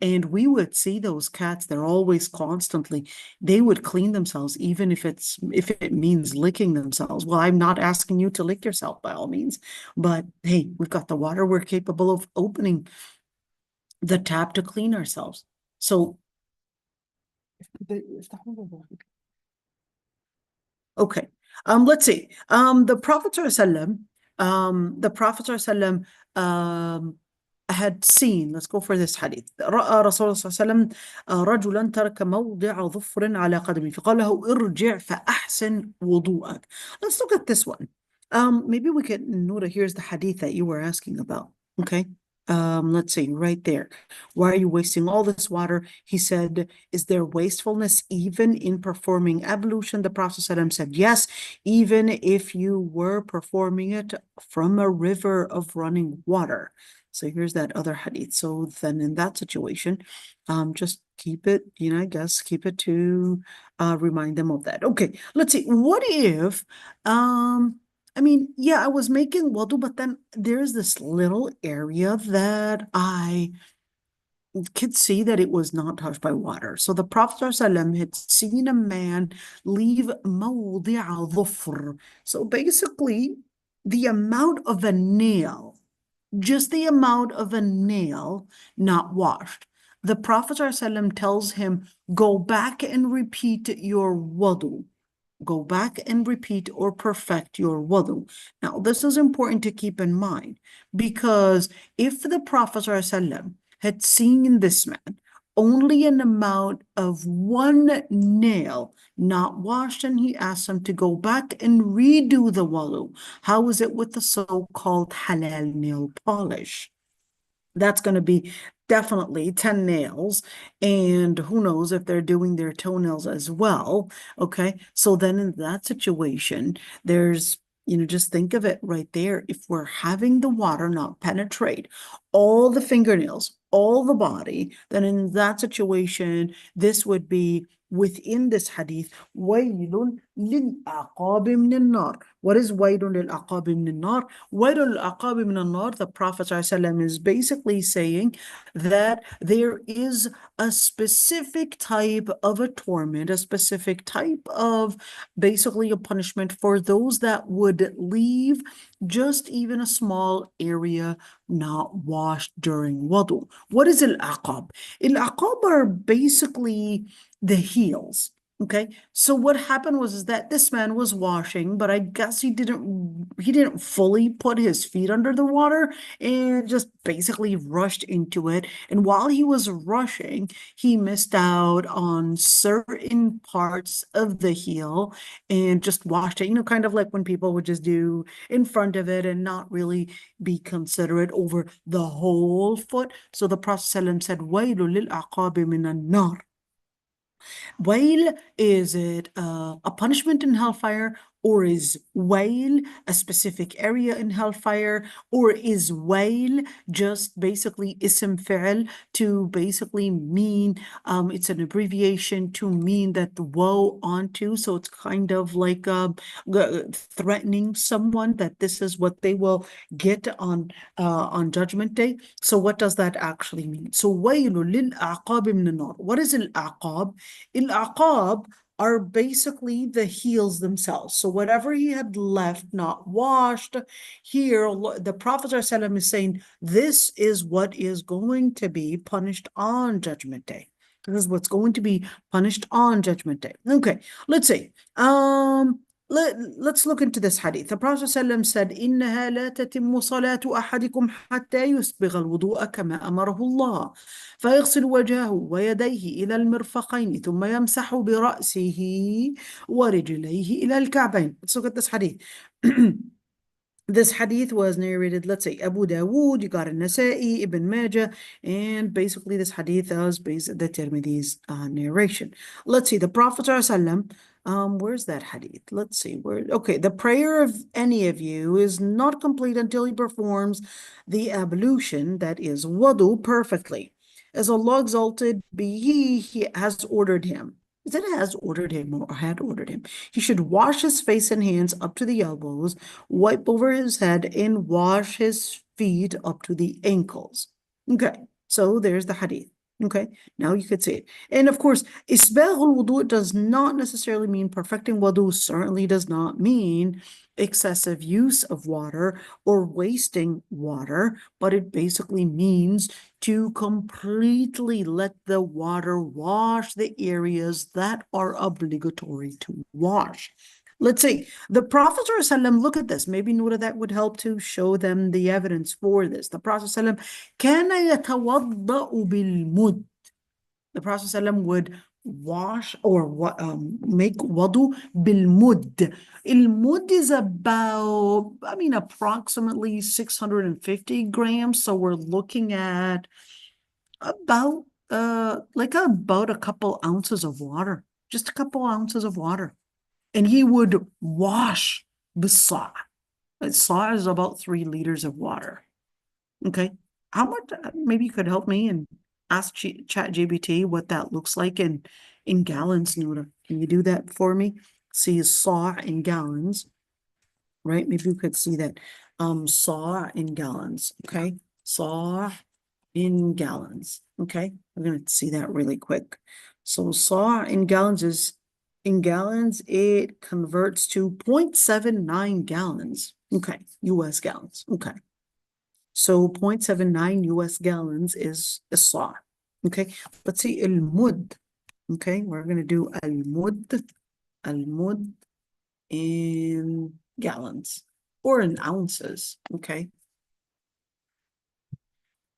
And we would see those cats, they're always constantly, they would clean themselves, even if it means licking themselves. Well, I'm not asking you to lick yourself by all means, but hey, we've got the water, we're capable of opening the tap to clean ourselves. So, okay, let's see. The Prophet ﷺ, had seen, let's go for this hadith. رأى رسول الله صلى الله عليه وسلم رجلا ترك موضع ظفر على قدمه فقال له ارجع فأحسن وضوءك. Let's look at this one. Maybe we can, Noura, here's the hadith that you were asking about. Okay. Let's see, right there. Why are you wasting all this water? He said, is there wastefulness even in performing ablution? The Prophet ﷺ said, yes, even if you were performing it from a river of running water. So here's that other hadith. So then in that situation, just keep it, I guess, keep it to remind them of that. Okay, let's see. What if, I mean, yeah, I was making wudu, but then there's this little area that I could see that it was not touched by water. So the Prophet ﷺ had seen a man leave mawdi'a dhufr. So basically, the amount of a nail, just the amount of a nail not washed. The Prophet ﷺ tells him, go back and repeat your wudu. Go back and repeat or perfect your wudu. Now, this is important to keep in mind, because if the Prophet ﷺ had seen in this man only an amount of one nail not washed, and he asked him to go back and redo the wudu, how is it with the so-called halal nail polish? That's going to be definitely 10 nails, and who knows if they're doing their toenails as well. Okay, so then in that situation, there's, just think of it right there. If we're having the water not penetrate all the fingernails, all the body, then in that situation, this would be within this hadith, وَيْلٌ لِلْأَعْقَابِ مِنَ النَّارِ. What is وَيْلٌ لِلْأَعْقَابِ مِنَ النَّارِ? وَيْلٌ لِلْأَعْقَابِ مِنَ النَّارِ, the Prophet ﷺ is basically saying that there is a specific type of a torment, a specific type of basically a punishment for those that would leave just even a small area not washed during wudu. What is al-aqab? Al-aqab are basically the heels. Okay, so what happened was is that this man was washing, but I guess he didn't fully put his feet under the water and just basically rushed into it. And while he was rushing, he missed out on certain parts of the heel and just washed it, kind of like when people would just do in front of it and not really be considerate over the whole foot. So the Prophet ﷺ said, وَيْلٌ لِلْأَعْقَابِ مِنَ النَّارِ. Wail, is it a punishment in hellfire, or is wail a specific area in hellfire, or is wail just basically ism fi'l to basically mean, it's an abbreviation to mean that the woe onto, so it's kind of like threatening someone that this is what they will get on Judgment Day. So what does that actually mean? So wailul lil a'qab min an-nar. What is al-a'qab? Al-aqab are basically the heels themselves. So whatever he had left not washed, here the Prophet ﷺ is saying this is what is going to be punished on Judgment Day. This is what's going to be punished on Judgment Day. Okay, let's see. Let's look into this hadith. The Prophet ﷺ said, إِنَّهَا لَا تَتِمُّ صَلَاةُ أَحَدِكُمْ حَتَّى يُسْبِغَ الْوُضُوءَ كَمَا أَمَرَهُ اللَّهُ فيغسل وجهه ويديه إلى المرفقين ثم يمسح برأسه ورجليه إلى الكعبين. Let's look at this hadith. This hadith was narrated, let's say, Abu Dawood, you got An-Nasa'i, Ibn Majah, and basically this hadith was based the Tirmidhi's narration. Let's see, the Prophet ﷺ, where's that hadith? Let's see, okay, the prayer of any of you is not complete until he performs the ablution, that is wudu, perfectly. As Allah exalted be he has ordered him. Is it has ordered him or had ordered him? He should wash his face and hands up to the elbows, wipe over his head, and wash his feet up to the ankles. Okay, so there's the hadith. Okay, now you could say it. And of course, isbagh al-wudu does not necessarily mean perfecting wudu, certainly does not mean excessive use of water or wasting water, but it basically means to completely let the water wash the areas that are obligatory to wash. Let's see, the Prophet ﷺ, look at this, maybe Noura, that would help to show them the evidence for this. The Prophet ﷺ, كَانَ يَتَوَضَّأُ بِالْمُدِّ. The Prophet ﷺ would wash or make wudu bil-mud. Il-mud is about, approximately 650 grams. So we're looking at about a couple ounces of water, just a couple ounces of water. And he would wash the sa'. A sa' is about 3 liters of water. Okay. How much, maybe you could help me and ask ChatGPT what that looks like in gallons, Noura. Can you do that for me? See saw in gallons, right? Maybe you could see that. Saw in gallons, okay? Saw in gallons, okay? We're going to see that really quick. So saw in gallons is, in gallons, it converts to 0.79 gallons, okay? US gallons, okay? So 0.79 US gallons is a saw. Okay, let's see al-mud. Okay, we're going to do al-mud in gallons or in ounces. Okay,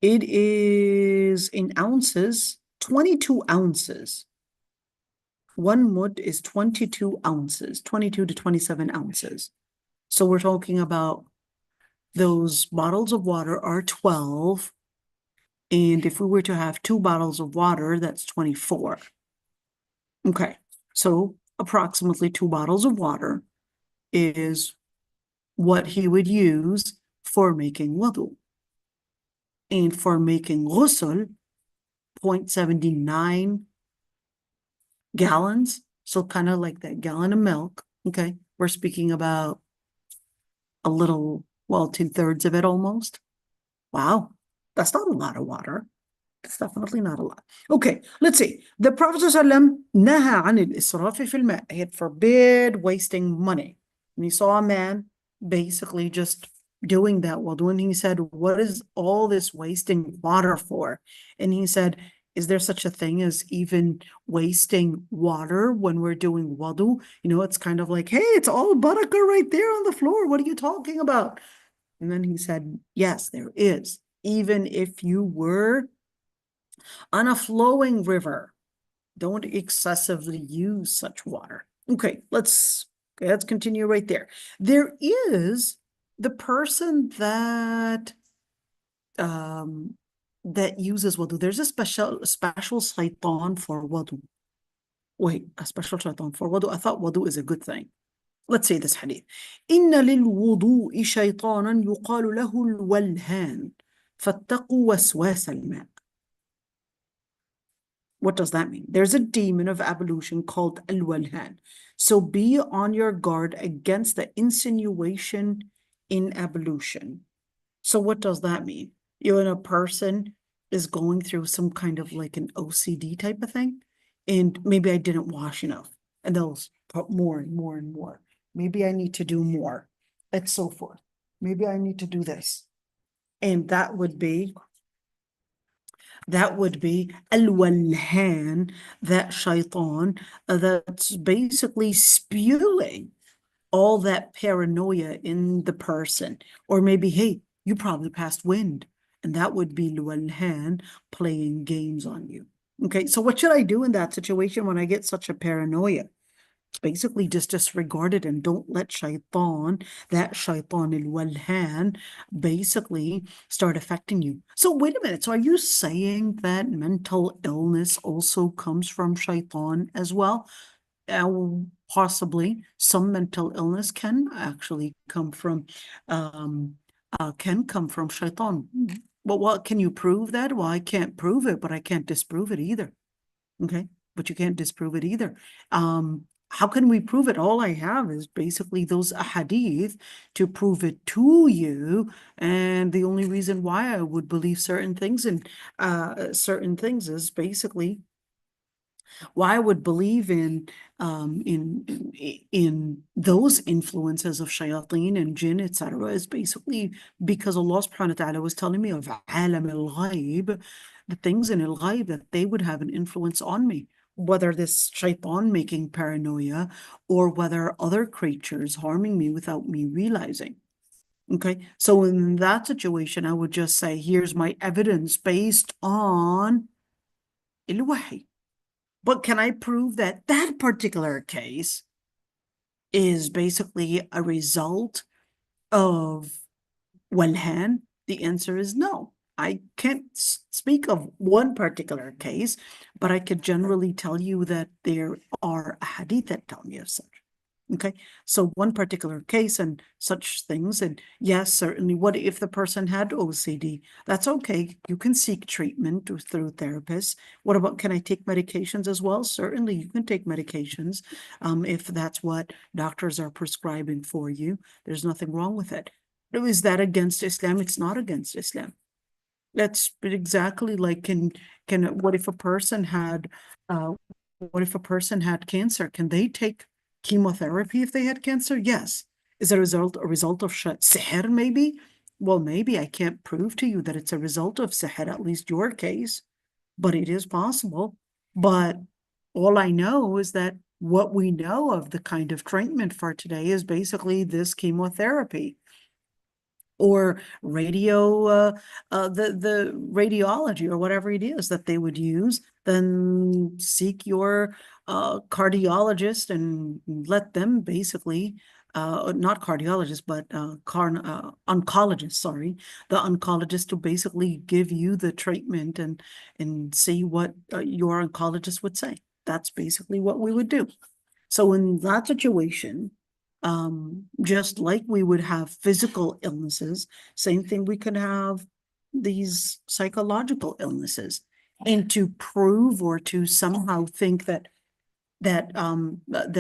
it is in ounces, 22 ounces. 1 mud is 22 ounces, 22 to 27 ounces. So we're talking about those bottles of water are 12. And if we were to have 2 bottles of water, that's 24. Okay, so approximately 2 bottles of water is what he would use for making wudu. And for making ghusl, 0.79 gallons. So kind of like that gallon of milk. Okay, we're speaking about a little, well, 2/3 of it almost. Wow, that's not a lot of water. It's definitely not a lot. Okay, let's see. The Prophet ﷺ naha عن الإسراف في الماء. He had forbid wasting money. And he saw a man basically just doing that while doing, he said, what is all this wasting water for? And he said, Is there such a thing as even wasting water when we're doing wudu? You know, it's kind of like, hey, it's all barakah right there on the floor. What are you talking about? And then he said, yes, there is. Even if you were on a flowing river, don't excessively use such water. Okay, let's continue right there. There is the person that that uses wudu. There's a special shaitan for wudu. Wait, a special shaitan for wudu. I thought wudu is a good thing. Let's say this hadith. إن للوضوء شيطانا يقال له الولهان فاتقوا وسواس الماء. What does that mean? There's a demon of ablution called al-walhan. So be on your guard against the insinuation in ablution. So what does that mean? When a person is going through some kind of like an OCD type of thing, and maybe I didn't wash enough, and they'll put more and more and more. Maybe I need to do more, and so forth. Maybe I need to do this. And that would be al-walhan, that shaitan, that's basically spewing all that paranoia in the person. Or maybe, hey, you probably passed wind, and that would be al-walhan playing games on you. Okay, so what should I do in that situation when I get such a paranoia? Basically just disregard it and don't let shaitan, that shaitan al-walhan, basically start affecting you. So wait a minute, so are you saying that mental illness also comes from shaitan as well? Possibly some mental illness can actually come from shaitan. But what can you prove that? Well, I can't prove it, but I can't disprove it either. Okay, but you can't disprove it either. How can we prove it? All I have is basically those ahadith to prove it to you. And the only reason why I would believe certain things and certain things is basically why I would believe in those influences of shayateen and jinn, etc., is basically because Allah subhanahu wa ta'ala was telling me of alam al-ghaib, the things in al-ghaib that they would have an influence on me, whether this shaitan making paranoia or whether other creatures harming me without me realizing. Okay, so in that situation, I would just say, here's my evidence based on al-wahy. But can I prove that that particular case is basically a result of walhan? The answer is no. I can't speak of one particular case, but I could generally tell you that there are hadith that tell me of such. Okay, so one particular case and such things, and yes, certainly, what if the person had OCD? That's okay. You can seek treatment through therapists. What about, can I take medications as well? Certainly, you can take medications if that's what doctors are prescribing for you. There's nothing wrong with it. Is that against Islam? It's not against Islam. That's exactly like what if a person had cancer? Can they take chemotherapy if they had cancer? Yes. Is it a result of sihr maybe? Well, maybe I can't prove to you that it's a result of sihr, at least your case, but it is possible. But all I know is that what we know of the kind of treatment for today is basically this chemotherapy or the radiology or whatever it is that they would use. Then seek your cardiologist and let them basically not cardiologist, but oncologist, sorry, the oncologist to basically give you the treatment and see what your oncologist would say. That's basically what we would do. So in that situation, just like we would have physical illnesses, same thing, we could have these psychological illnesses. And to prove or to somehow think that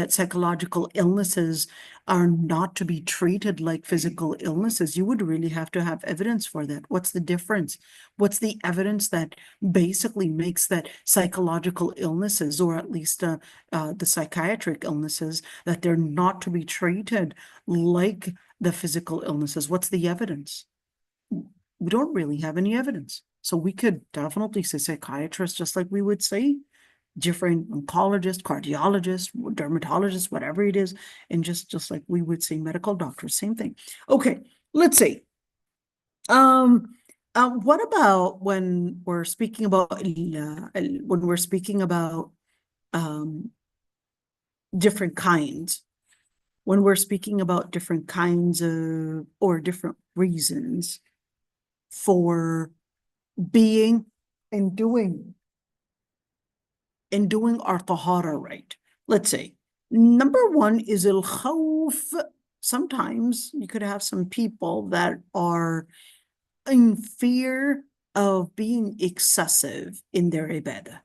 psychological illnesses are not to be treated like physical illnesses, you would really have to have evidence for that. What's the difference? What's the evidence that basically makes that psychological illnesses, or at least the psychiatric illnesses, that they're not to be treated like the physical illnesses? What's the evidence? We don't really have any evidence. So we could definitely say psychiatrist, just like we would say different oncologist, cardiologist, dermatologist, whatever it is, and just like we would say medical doctor, same thing. Okay, let's see. What about when we're speaking about different kinds? When we're speaking about different kinds of or different reasons for being and doing our tahara right. Let's say number one is al-khawf. Sometimes you could have some people that are in fear of being excessive in their ibadah.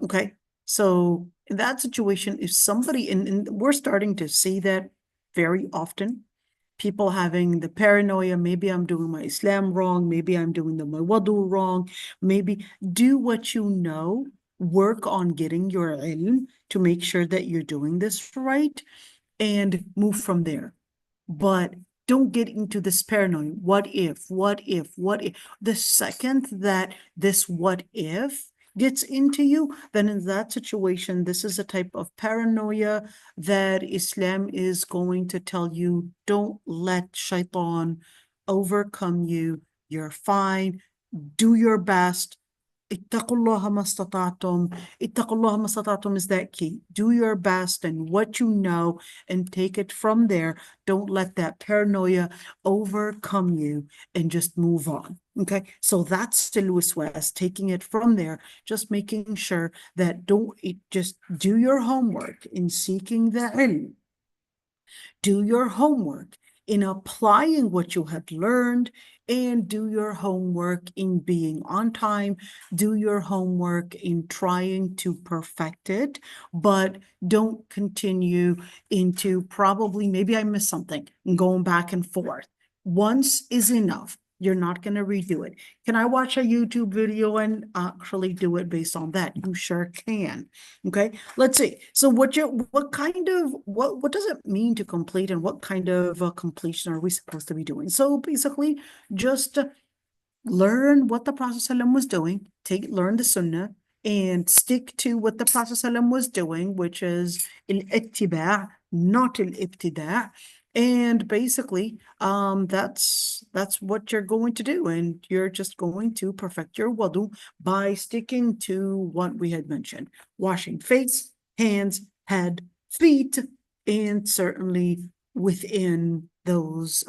Okay, so in that situation, if somebody, and we're starting to see that very often, people having the paranoia, maybe I'm doing my Islam wrong, maybe I'm doing my wudu wrong, maybe do what you know, work on getting your ilm to make sure that you're doing this right, and move from there. But don't get into this paranoia. What if? The second that this what if gets into you, then in that situation, this is a type of paranoia that Islam is going to tell you, don't let shaitan overcome you. You're fine. Do your best. اتقوا الله ما استطعتم. اتقوا الله ما استطعتم is that key. Do your best and what you know and take it from there. Don't let that paranoia overcome you and just move on. Okay, so that's still waswas, taking it from there, just making sure that just do your homework in seeking the ilm. Do your homework in applying what you have learned, and do your homework in being on time, do your homework in trying to perfect it, but don't continue into probably, maybe I missed something, and going back and forth. Once is enough. You're not going to redo it. Can I watch a YouTube video and actually do it based on that? You sure can. Okay, let's see. So what does it mean to complete, and what kind of completion are we supposed to be doing? So basically, just learn what the Prophet ﷺ was doing, learn the Sunnah, and stick to what the Prophet ﷺ was doing, which is al-ittiba', not al-ibtida'. And basically, that's what you're going to do, and you're just going to perfect your wudu by sticking to what we had mentioned: washing face, hands, head, feet, and certainly within those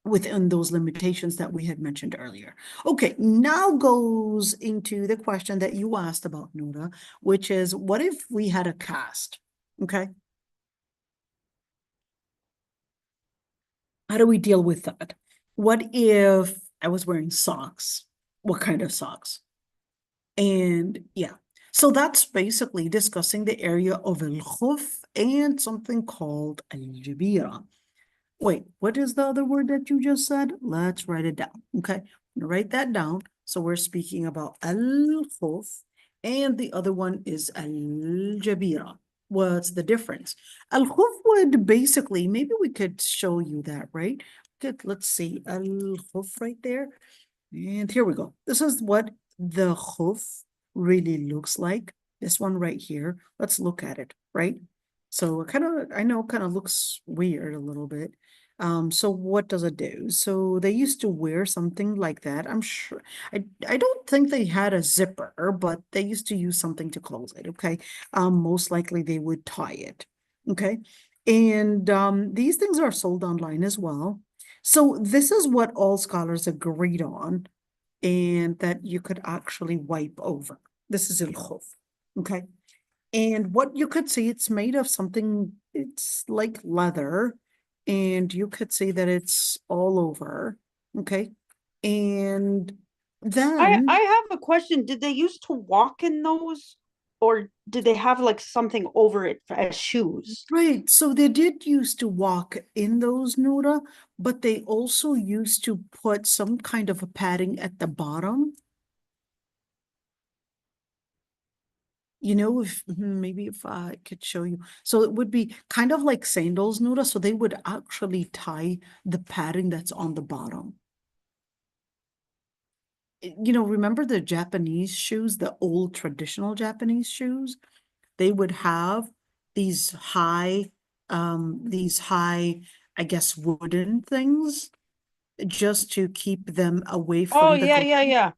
limitations that we had mentioned earlier. Okay, now goes into the question that you asked about, Noura, which is, what if we had a cast? Okay. How do we deal with that? What if I was wearing socks? What kind of socks? And yeah, so that's basically discussing the area of al-khuf and something called al-jabira. Wait, what is the other word that you just said? Let's write it down. Okay, write that down. So we're speaking about al-khuf, and the other one is al-jabira. What's the difference? Al-khuf would basically, maybe we could show you that, right? Good, let's see, al-khuf right there. And here we go. This is what the khuf really looks like. This one right here. Let's look at it, right? So I know it kind of looks weird a little bit. So what does it do? So they used to wear something like that. I'm sure, I don't think they had a zipper, but they used to use something to close it, okay? Most likely they would tie it, okay? And these things are sold online as well. So this is what all scholars agreed on, and that you could actually wipe over. This is al-khuf, okay? And what you could see, it's made of something, it's like leather, and you could see that it's all over, okay? And then, I have a question. Did they used to walk in those, or did they have like something over it as shoes? right, so they did used to walk in those, Noura, but they also used to put some kind of a padding at the bottom. If maybe if I could show you. So it would be kind of like sandals, Noura. So they would actually tie the padding that's on the bottom. you know, remember the Japanese shoes, the old traditional Japanese shoes? They would have these high, I guess, wooden things just to keep them away Oh, from the yeah, ground. yeah, yeah.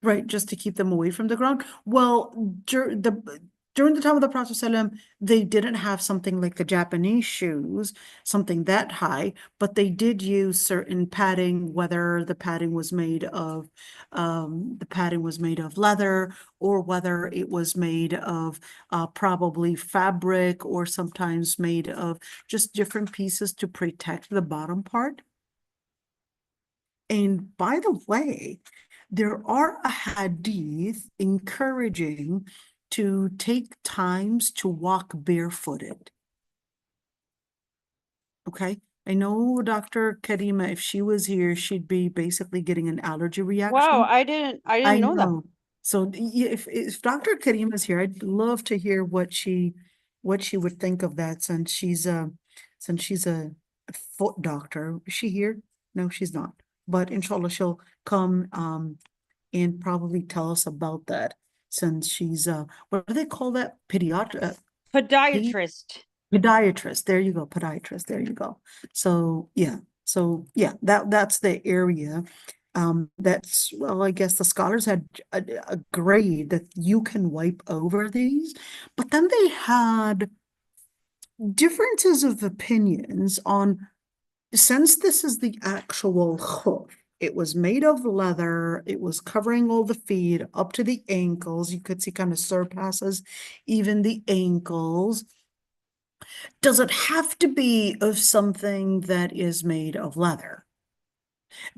Right, just to keep them away from the ground. Well, during the time of the Prophet ﷺ, they didn't have something like the Japanese shoes, something that high, but they did use certain padding, whether the padding was made of leather, or whether it was made of probably fabric, or sometimes made of just different pieces to protect the bottom part. And by the way, there are a hadith encouraging to take times to walk barefooted. Okay. I know Dr. Karima, if she was here, she'd be basically getting an allergy Wow, reaction. I didn't I know that. know. So if Dr. Karima's here, I'd love to hear what she would think of that, since she's a foot doctor. Is she here? No, she's not. But inshallah, she'll come and probably tell us about that, since she's what do they call that? Podiatrist. Podiatrist. There you go, podiatrist. There you go. So yeah. That's the area. That's, well, I guess the scholars had agreed that you can wipe over these, but then they had differences of opinions on, since this is the actual khuf, it was made of leather, it was covering all the feet up to the ankles. You could see kind of surpasses even the ankles. Does it have to be of something that is made of leather?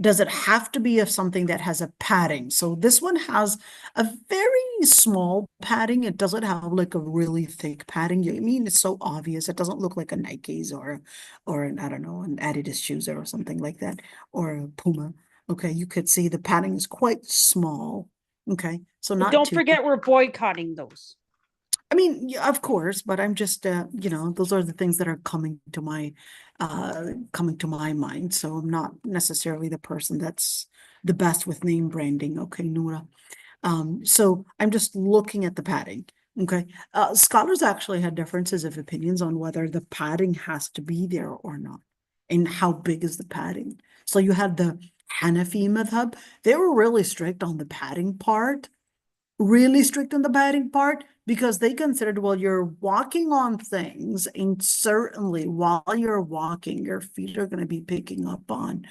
Does it have to be of something that has a padding? So this one has a very small padding. It doesn't have like a really thick padding. I mean, it's so obvious. It doesn't look like a Nike's or an, I don't know, an Adidas shoes or something like that, or a Puma. Okay, you could see the padding is quite small. Okay, so But not don't too. forget we're boycotting those. I mean, yeah, of course, but I'm just, those are the things that are coming to my mind. So I'm not necessarily the person that's the best with name branding. Okay, Noura. So I'm just looking at the padding. Okay. Scholars actually had differences of opinions on whether the padding has to be there or not, and how big is the padding. So you had the Hanafi madhab. They were really strict on the padding part, because they considered, well, you're walking on things, and certainly while you're walking, your feet are going to be picking up some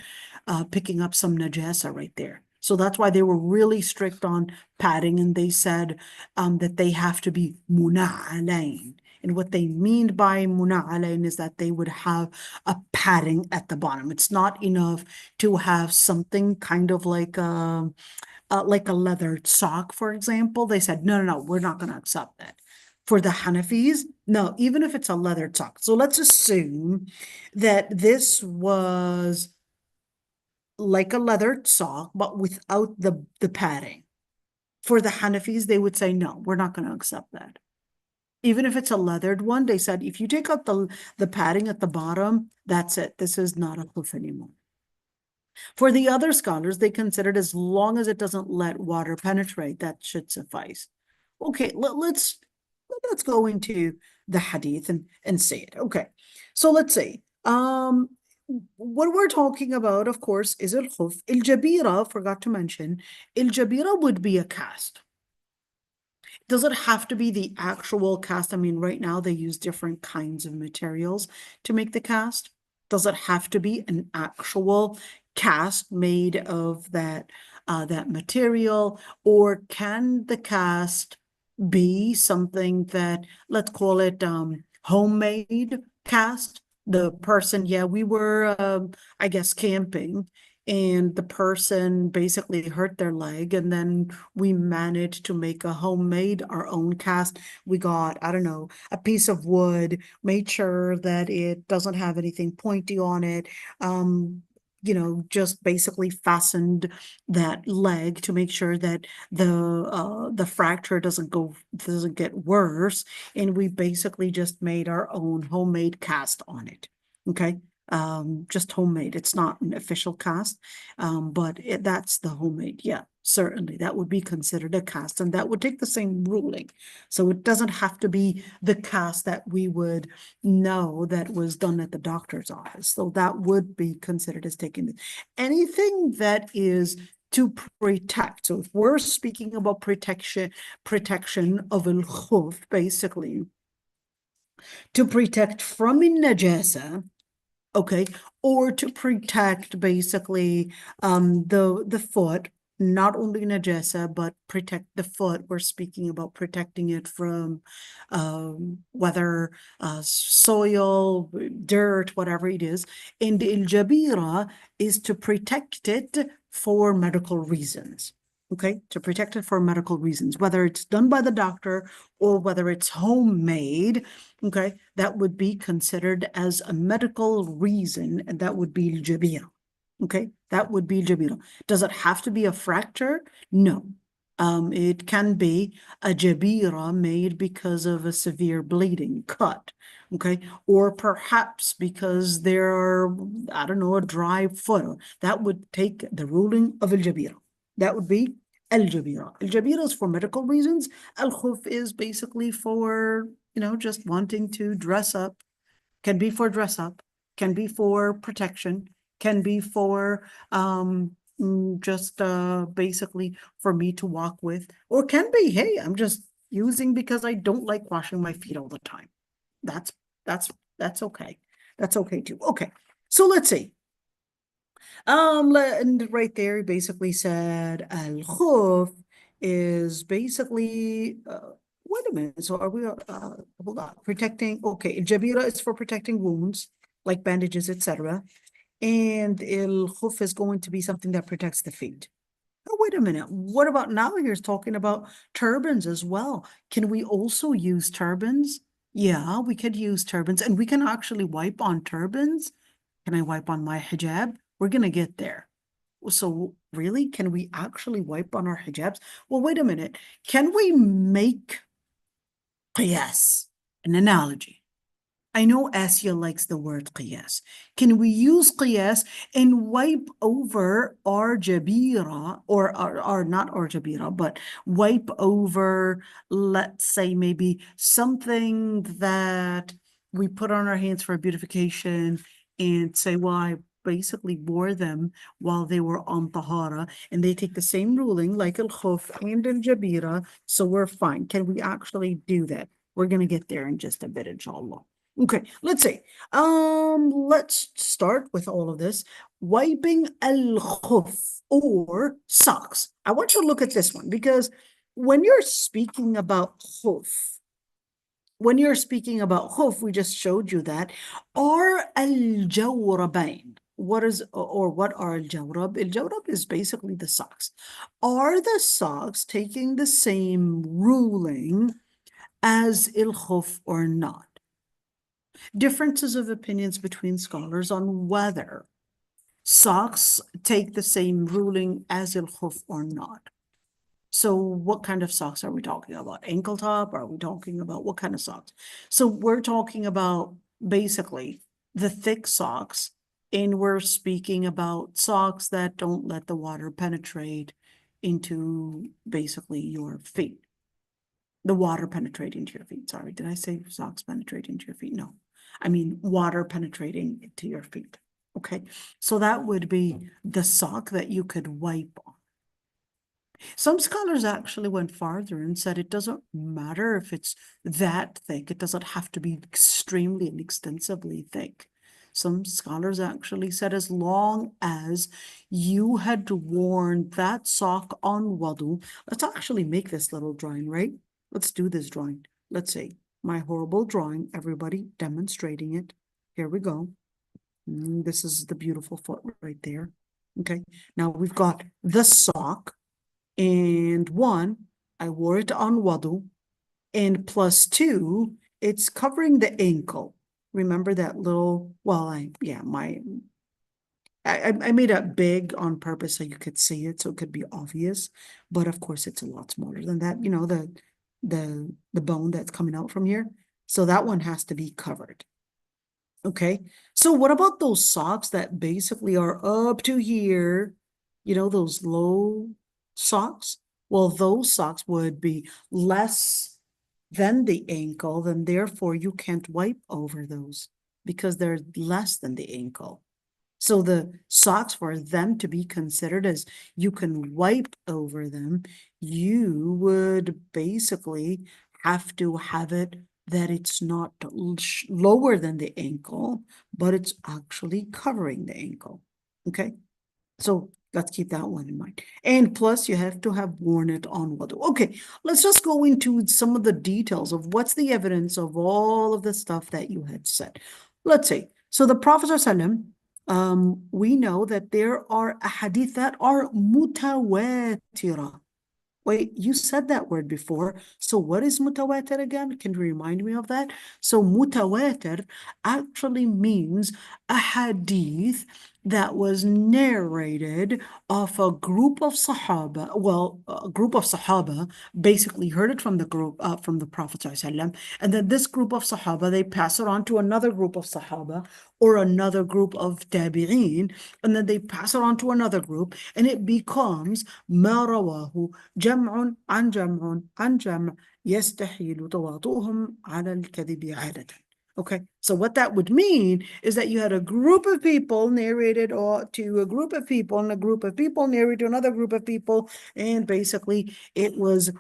najasa right there. So that's why they were really strict on padding, and they said that they have to be muna'alain. And what they mean by muna'alain is that they would have a padding at the bottom. It's not enough to have something kind of like a leather sock, for example. They said, no, we're not going to accept that. For the Hanafis, no, even if it's a leather sock. So let's assume that this was like a leather sock, but without the padding. For the Hanafis, they would say, no, we're not going to accept that. Even if it's a leathered one, they said, if you take out the padding at the bottom, that's it. This is not a hoof anymore. For the other scholars, they considered as long as it doesn't let water penetrate, that should suffice. Okay, let's go into the hadith and say it. Okay, so let's say what we're talking about, of course, is al-khuf. Il-jabira, forgot to mention, il-jabira would be a cast. Does it have to be the actual cast? I mean, right now they use different kinds of materials to make the cast. Does it have to be an actual cast made of that material, or can the cast be something that, let's call it homemade cast? The person, yeah, we were I guess camping, and the person basically hurt their leg, and then we managed to make our own cast. We got, I don't know, a piece of wood, made sure that it doesn't have anything pointy on it, just basically fastened that leg to make sure that the fracture doesn't get worse, and we basically just made our own homemade cast on it. Okay. just homemade. It's not an official cast, but that's the homemade. Yeah, certainly that would be considered a cast, and that would take the same ruling. So it doesn't have to be the cast that we would know that was done at the doctor's office. So that would be considered as taking anything that is to protect. So if we're speaking about protection of al-khuf, basically to protect from najasa, okay, or to protect basically the foot, not only najasa, but protect the foot. We're speaking about protecting it from whether soil, dirt, whatever it is. And al-jabira is to protect it for medical reasons. Okay, to protect it for medical reasons, whether it's done by the doctor or whether it's homemade, okay, that would be considered as a medical reason, and that would be al-jabira. Okay, that would be al-jabira. Does it have to be a fracture? No. It can be a jabira made because of a severe bleeding cut, okay, or perhaps because there are, I don't know, a dry foot. That would take the ruling of al-jabira. That would be al-jabira. Al-jabira is for medical reasons. Al-khuf is basically for, just wanting to dress up. Can be for dress up, can be for protection, can be for just basically for me to walk with, or can be, hey, I'm just using because I don't like washing my feet all the time. That's okay. That's okay too. Okay, so let's see. And right there, he basically said al-khuf is basically wait a minute. So are we hold on, protecting? Okay, jabira is for protecting wounds like bandages, etc. And al-khuf is going to be something that protects the feet. Oh, wait a minute. What about now? Here's talking about turbans as well. Can we also use turbans? Yeah, we could use turbans, and we can actually wipe on turbans. Can I wipe on my hijab? We're going to get there. So really, can we actually wipe on our hijabs? Well, wait a minute. Can we make qiyas, an analogy? I know Asya likes the word qiyas. Can we use qiyas and wipe over our jabira, or our not our jabira, but wipe over, let's say, maybe something that we put on our hands for beautification and say, well, I basically wore them while they were on tahara, and they take the same ruling like al-khuf and al-jabira, so we're fine. Can we actually do that? We're going to get there in just a bit, inshallah. Okay, let's see. Let's start with all of this. Wiping al-khuf or socks. I want you to look at this one, because when you're speaking about khuf, we just showed you that, are al-jawrabain. What are al-jawrab? Al-jawrab is basically the socks. Are the socks taking the same ruling as al-khuf or not? Differences of opinions between scholars on whether socks take the same ruling as al-khuf or not. So what kind of socks are we talking about? Ankle top? Are we talking about what kind of socks? So we're talking about basically the thick socks, and we're speaking about socks that don't let the water penetrate into basically your feet. The water penetrating into your feet. Sorry, did I say socks penetrating into your feet? No. I mean, water penetrating into your feet. Okay, so that would be the sock that you could wipe on. Some scholars actually went farther and said it doesn't matter if it's that thick. It doesn't have to be extremely and extensively thick. Some scholars actually said as long as you had worn that sock on wudu. Let's actually make this little drawing, right? Let's do this drawing. Let's see. My horrible drawing, everybody demonstrating it. Here we go. This is the beautiful foot right there. Okay, now we've got the sock, and one, I wore it on wudu, and plus two, it's covering the ankle. Remember that little, well, I made it big on purpose so you could see it, so it could be obvious, but of course it's a lot smaller than that, the bone that's coming out from here. So that one has to be covered. Okay, so what about those socks that basically are up to here? You know, those low socks? Well, those socks would be less than the ankle, then therefore you can't wipe over those because they're less than the ankle. So the socks, for them to be considered as you can wipe over them, you would basically have to have it that it's not lower than the ankle, but it's actually covering the ankle. Okay, so let's keep that one in mind. And plus, you have to have worn it on wudu. Okay, let's just go into some of the details of what's the evidence of all of the stuff that you had said. Let's say, so the Prophet ﷺ, we know that there are ahadith that are mutawatira. Wait, you said that word before. So what is mutawatir again? Can you remind me of that? So mutawatir actually means a hadith that was narrated of a group of Sahaba. Well, a group of Sahaba basically heard it from the group, from the Prophet ﷺ, and then this group of Sahaba, they pass it on to another group of Sahaba or another group of Tabi'een, and then they pass it on to another group, and it becomes ما رواه جمع عن جمع عن جمع يستحيل تواطؤهم على الكذب عادة. Okay, so what that would mean is that you had a group of people narrated or to a group of people, and a group of people narrated to another group of people, and basically it was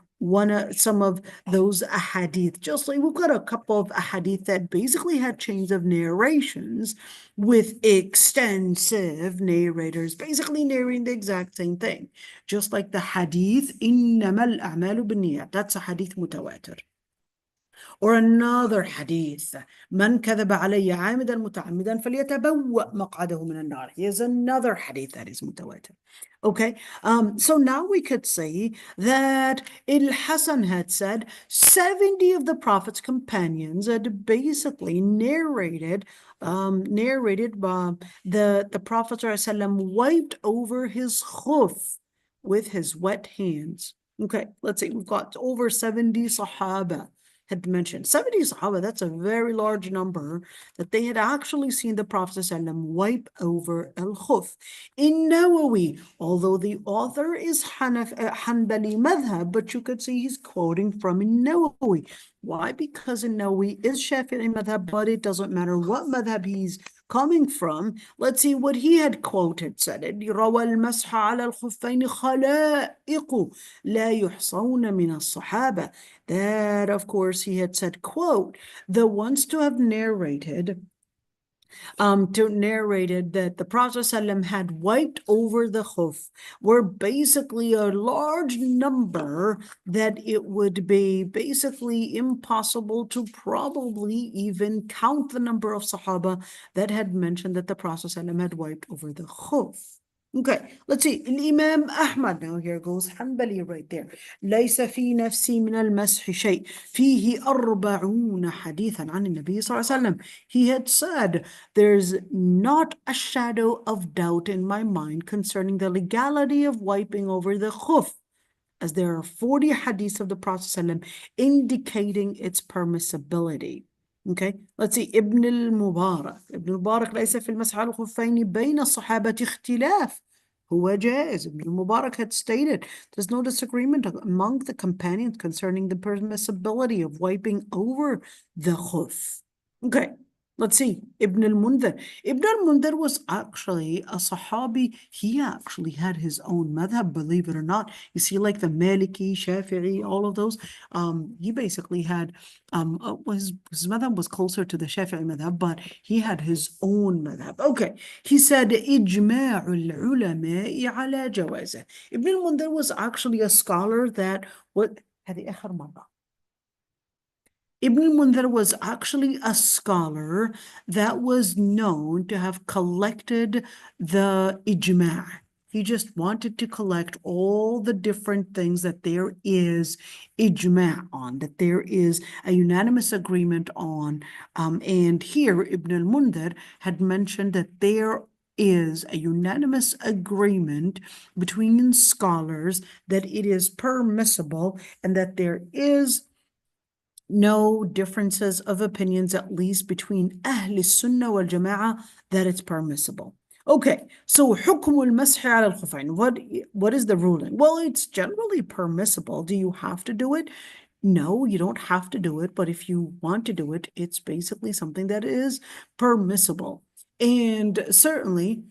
some of those ahadith. Just like we've got a couple of ahadith that basically had chains of narrations with extensive narrators, basically narrating the exact same thing. Just like the hadith, إنما الأعمال بالنيات. That's a hadith mutawatir. Or another hadith, من كذب علي عامدا متعمدا فليتبوأ مقعده من النار. Here's another hadith that is mutawatir. Okay, so now we could say that Al-Hasan had said 70 of the Prophet's companions had basically narrated the Prophet ﷺ wiped over his khuf with his wet hands. Okay, let's see, we've got over 70 Sahaba had mentioned. 70 Sahaba, that's a very large number, that they had actually seen the Prophet ﷺ wipe over al-khuf. In Nawawi, although the author is Hanbali madhab, but you could see he's quoting from in Nawawi. Why? Because in Nawawi is Shafi'i madhab, but it doesn't matter what madhab he's coming from. Let's see what he had quoted, said it. روى المسح على الخفين خلائق لا يحصون من الصحابة. That, of course, he had said, quote, the ones to have narrated that the Prophet ﷺ had wiped over the khuf were basically a large number that it would be basically impossible to probably even count the number of Sahaba that had mentioned that the Prophet ﷺ had wiped over the khuf. Okay, let's see. Imam Ahmad, now here goes Hanbali right there. ليس في نفسي من المسح شيء فيه 40 حديثا عن النبي صلى الله عليه وسلم. He had said, there's not a shadow of doubt in my mind concerning the legality of wiping over the khuf, as there are 40 hadiths of the Prophet ﷺ indicating its permissibility. Okay, let's see. Ibn al-Mubarak. Ibn al-Mubarak ليس في المسح على الخفين بين الصحابة اختلاف. هو جائز. Ibn al-Mubarak had stated there's no disagreement among the companions concerning the permissibility of wiping over the khuf. Okay, let's see. Ibn al-Mundhir. Ibn al-Mundhir was actually a Sahabi. He actually had his own madhab, believe it or not. You see, like the Maliki, Shafi'i, all of those. He basically had his madhab was closer to the Shafi'i madhab, but he had his own madhab. Okay, he said إجماع العلماء على جوازه. Ibn al-Mundhir was actually a scholar that هذه آخر مرة. Ibn al-Mundhir was actually a scholar that was known to have collected the ijma'. He just wanted to collect all the different things that there is ijma' on, that there is a unanimous agreement on. And here Ibn al-Mundhir had mentioned that there is a unanimous agreement between scholars that it is permissible and that there is no differences of opinions, at least between Ahl Sunnah wal Jama'ah, that it's permissible. Okay, so حكم المسح على الخفين. What is the ruling? Well, it's generally permissible. Do you have to do it? No, you don't have to do it, but if you want to do it, it's basically something that is permissible. And certainly,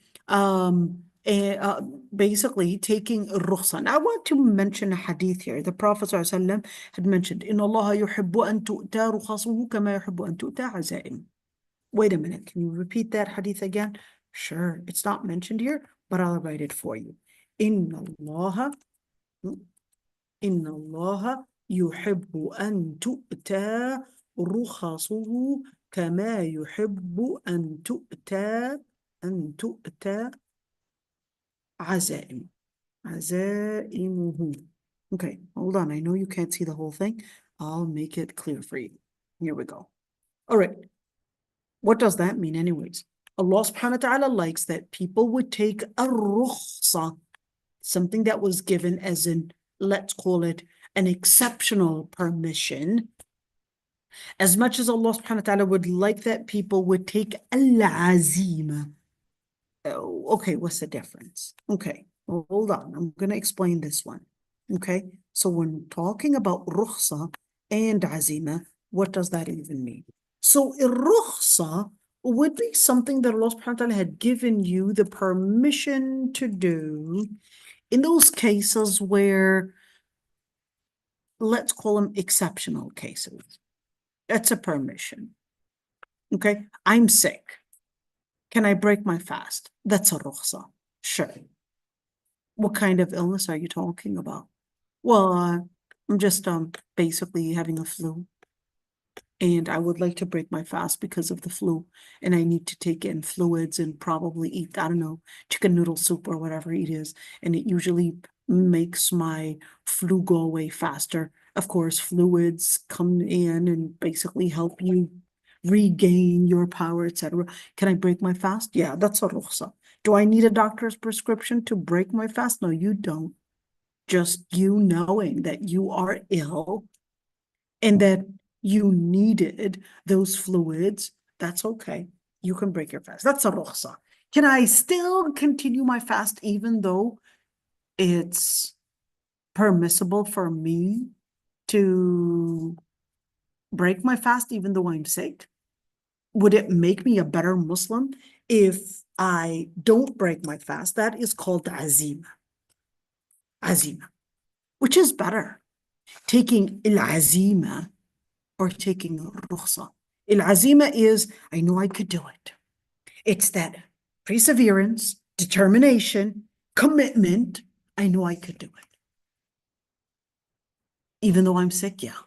basically taking rukhsa. I want to mention a hadith here. The Prophet ﷺ had mentioned, إن الله يحب أن تؤتى رخصه كما يحب أن تؤتى عزائم. Wait a minute, can you repeat that hadith again? Sure, it's not mentioned here, but I'll write it for you. إن الله يحب أن تؤتى رخصه كما يحب أن تؤتى عزائمه. Okay, hold on. I know you can't see the whole thing. I'll make it clear for you. Here we go. All right. What does that mean anyways? Allah subhanahu wa ta'ala likes that people would take a rukhsa, something that was given as an, let's call it, an exceptional permission. As much as Allah subhanahu wa ta'ala would like that people would take al-azima. Oh, okay, what's the difference? Okay, well, hold on. I'm going to explain this one. Okay, so when talking about rukhsa and azima, what does that even mean? So rukhsa would be something that Allah subhanahu wa ta'ala had given you the permission to do in those cases where, let's call them exceptional cases. That's a permission. Okay, I'm sick. Can I break my fast? That's a rukhsa. Sure. What kind of illness are you talking about? Well, I'm just basically having a flu. And I would like to break my fast because of the flu. And I need to take in fluids and probably eat, I don't know, chicken noodle soup or whatever it is. And it usually makes my flu go away faster. Of course, fluids come in and basically help you regain your power, etc. Can I break my fast? Yeah, that's a rukhsa. Do I need a doctor's prescription to break my fast? No, you don't. Just you knowing that you are ill and that you needed those fluids, that's okay. You can break your fast. That's a rukhsa. Can I still continue my fast even though it's permissible for me to break my fast even though I'm sick? Would it make me a better Muslim if I don't break my fast? That is called azima. Azima. Which is better? Taking al-azima or taking rukhsa? Al-azima is, I know I could do it. It's that perseverance, determination, commitment. I know I could do it. Even though I'm sick, yeah.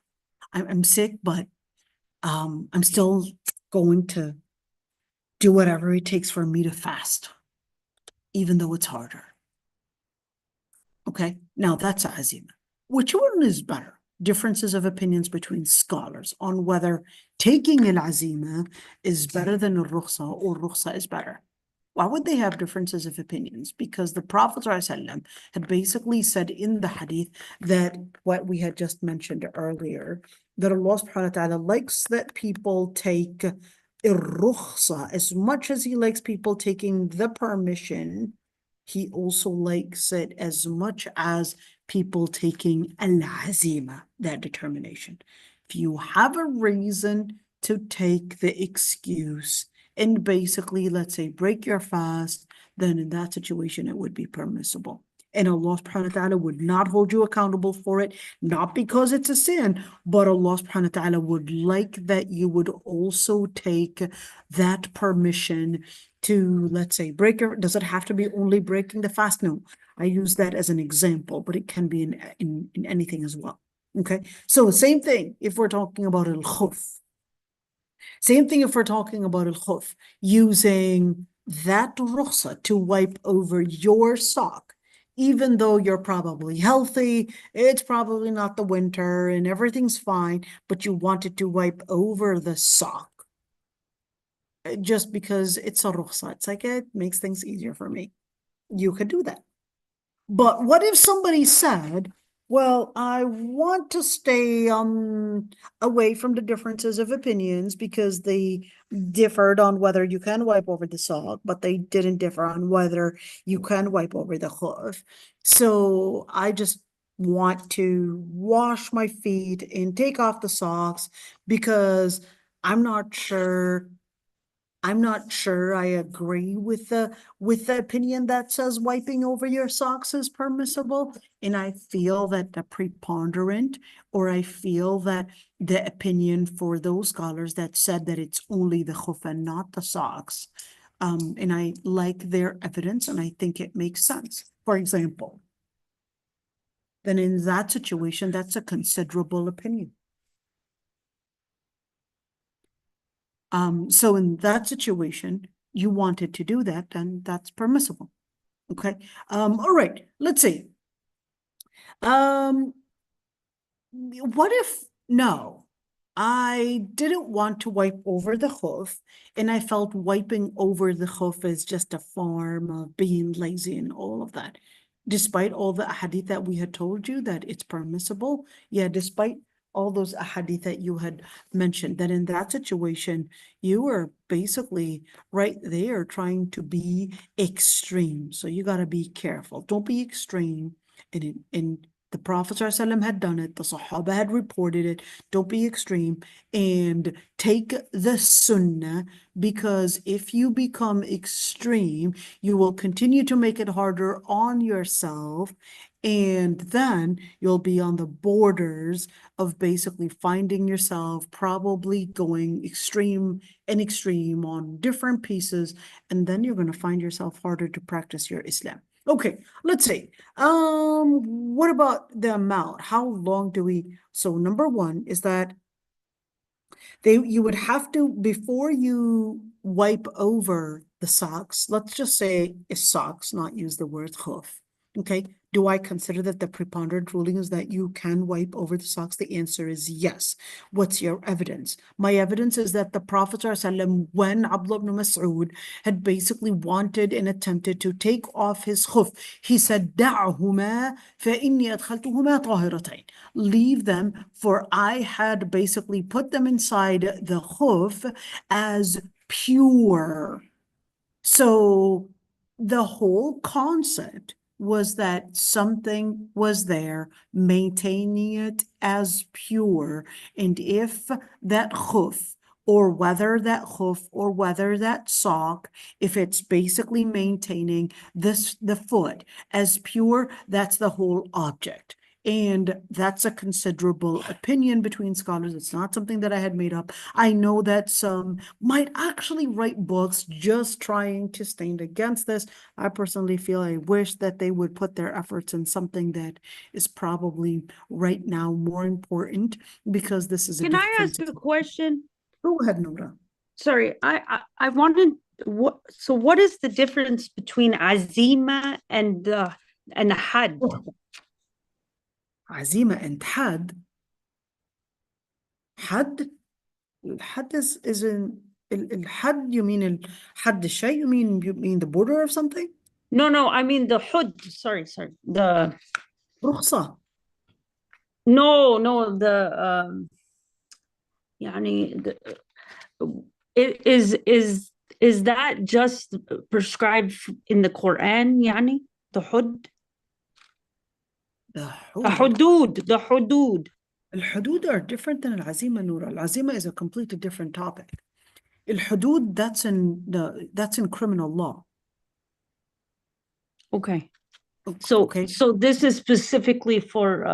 I'm sick, but I'm still going to do whatever it takes for me to fast, even though it's harder. Okay, now that's azima. Which one is better? Differences of opinions between scholars on whether taking al-azima is better than al-rukhsa or rukhsa is better. Why would they have differences of opinions? Because the Prophet ﷺ had basically said in the hadith that what we had just mentioned earlier, that Allah subhanahu wa ta'ala likes that people take rukhsa as much as he likes people taking the permission. He also likes it as much as people taking al-azima, that determination. If you have a reason to take the excuse and basically, let's say, break your fast, then in that situation, it would be permissible. And Allah subhanahu wa ta'ala would not hold you accountable for it, not because it's a sin, but Allah subhanahu wa ta'ala would like that you would also take that permission to, let's say, break your, does it have to be only breaking the fast? No, I use that as an example, but it can be in anything as well. Okay, so same thing if we're talking about al-khuf. Same thing if we're talking about al-khuf, using that rukhsa to wipe over your sock, even though you're probably healthy, it's probably not the winter and everything's fine, but you wanted to wipe over the sock just because it's a rukhsa. It's like it makes things easier for me. You could do that. But what if somebody said, Well, I want to stay away from the differences of opinions because they differed on whether you can wipe over the sock, but they didn't differ on whether you can wipe over the khuf. So I just want to wash my feet and take off the socks because I'm not sure I agree with the opinion that says wiping over your socks is permissible. And I feel that the preponderant, or I feel that the opinion for those scholars that said that it's only the khuf and not the socks. And I like their evidence and I think it makes sense. For example, then in that situation, that's a considerable opinion. So in that situation, you wanted to do that, then that's permissible. Okay. All right, let's see. What if, no, I didn't want to wipe over the khuf and I felt wiping over the khuf is just a form of being lazy and all of that. Despite all the hadith that we had told you that it's permissible. Yeah, despite all those ahadith that you had mentioned, that in that situation, you were basically right there trying to be extreme. So you got to be careful. Don't be extreme. And the Prophet ﷺ had done it. The Sahaba had reported it. Don't be extreme and take the sunnah, because if you become extreme, you will continue to make it harder on yourself. And then you'll be on the borders of basically finding yourself probably going extreme and extreme on different pieces. And then you're going to find yourself harder to practice your Islam. Okay, let's see. What about the amount? How long do we? So number one is that you would have to, before you wipe over the socks, let's just say it's socks, not use the word khuf. Okay, do I consider that the preponderant ruling is that you can wipe over the socks? The answer is yes. What's your evidence? My evidence is that the Prophet ﷺ, when Abdullah ibn Mas'ud had basically wanted and attempted to take off his khuf, he said, دعهما فإني أدخلتهما طاهرتين. Leave them, for I had basically put them inside the khuf as pure. So the whole concept was that something was there maintaining it as pure. And if that khuf, or whether that sock, if it's basically maintaining the foot as pure, that's the whole object. And that's a considerable opinion between scholars. It's not something that I had made up. I know that some might actually write books just trying to stand against this. I personally feel, I wish that they would put their efforts in something that is probably right now more important, because this is a Can I ask difference. a question? Go ahead, Noura. Sorry, I wanted what is the difference between azima and had? Azima and had. الحد is in الحد, you mean الحد الشيء, you mean the border of something? No, I mean the hud. Sorry. The رخصة. no, the يعني is that just prescribed in the Quran, يعني the hud? The hudud. الحدود are different than العزيمة, Noura. العزيمة is a completely different topic. الحدود, that's in criminal law. Okay. So this is specifically for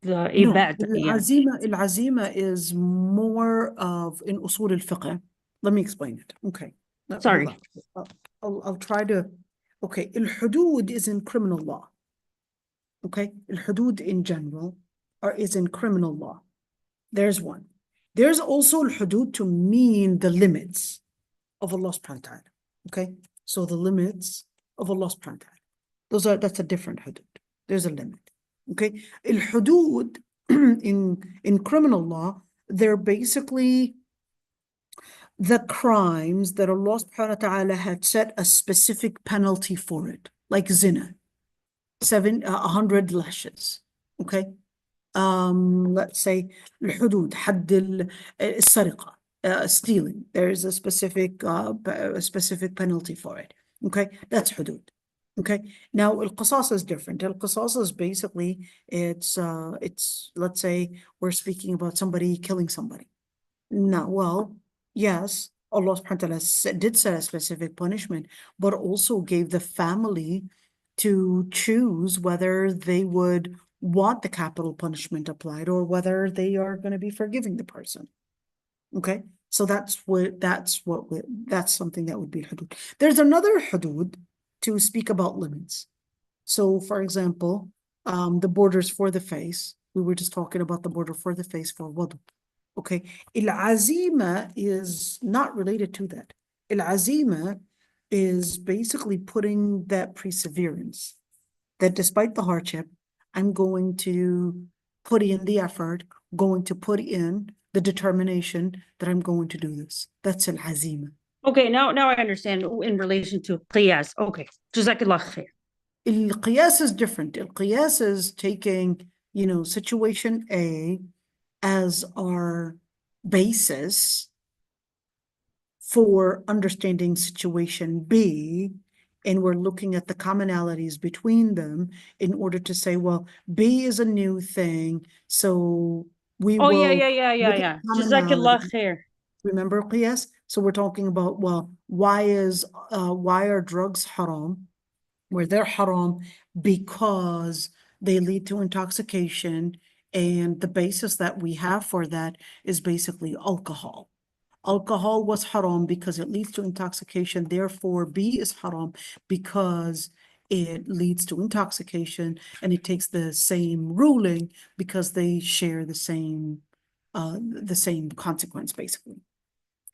the ibad. العزيمة is more of in usul al-fiqh. Let me explain it. Okay. Sorry. I'll try to. Okay. Al-hudud is in criminal law. Okay. Al-hudud in general is in criminal law. There's one. There's also al-hudud to mean the limits of Allah subhanahu wa ta'ala. Okay. So the limits of Allah subhanahu wa ta'ala. That's a different hudud. There's a limit. Okay. Al-hudud in criminal law, they're basically the crimes that Allah subhanahu wa ta'ala had set a specific penalty for it, like zina, 100 lashes. Okay. Let's say الحدود حد السرقة, stealing. There is a specific penalty for it. Okay, that's حدود. Okay, now القصاص is different. القصاص is basically it's let's say we're speaking about somebody killing somebody. No, well, yes, Allah subhanahu wa ta'ala did set a specific punishment, but also gave the family to choose whether they would want the capital punishment applied or whether they are going to be forgiving the person. Okay, so that's something that would be hudud. There's another hudud to speak about limits. So, for example, the borders for the face. We were just talking about the border for the face for wudu. Okay, al-azima is not related to that. Al-azima is basically putting that perseverance that despite the hardship, I'm going to put in the effort, going to put in the determination that I'm going to do this. That's al-azima. Okay, now I understand in relation to qiyas. Okay, jazakallah khair. Al-qiyas is different. Al-qiyas is taking, situation A as our basis for understanding situation B, and we're looking at the commonalities between them in order to say, well, B is a new thing, so we Oh, will yeah. Jazakallah khair. Remember qiyas? So we're talking about, well, why are drugs haram? Where they're haram because they lead to intoxication, and the basis that we have for that is basically alcohol. Alcohol was haram because it leads to intoxication. Therefore, B is haram because it leads to intoxication, and it takes the same ruling because they share the same consequence, basically.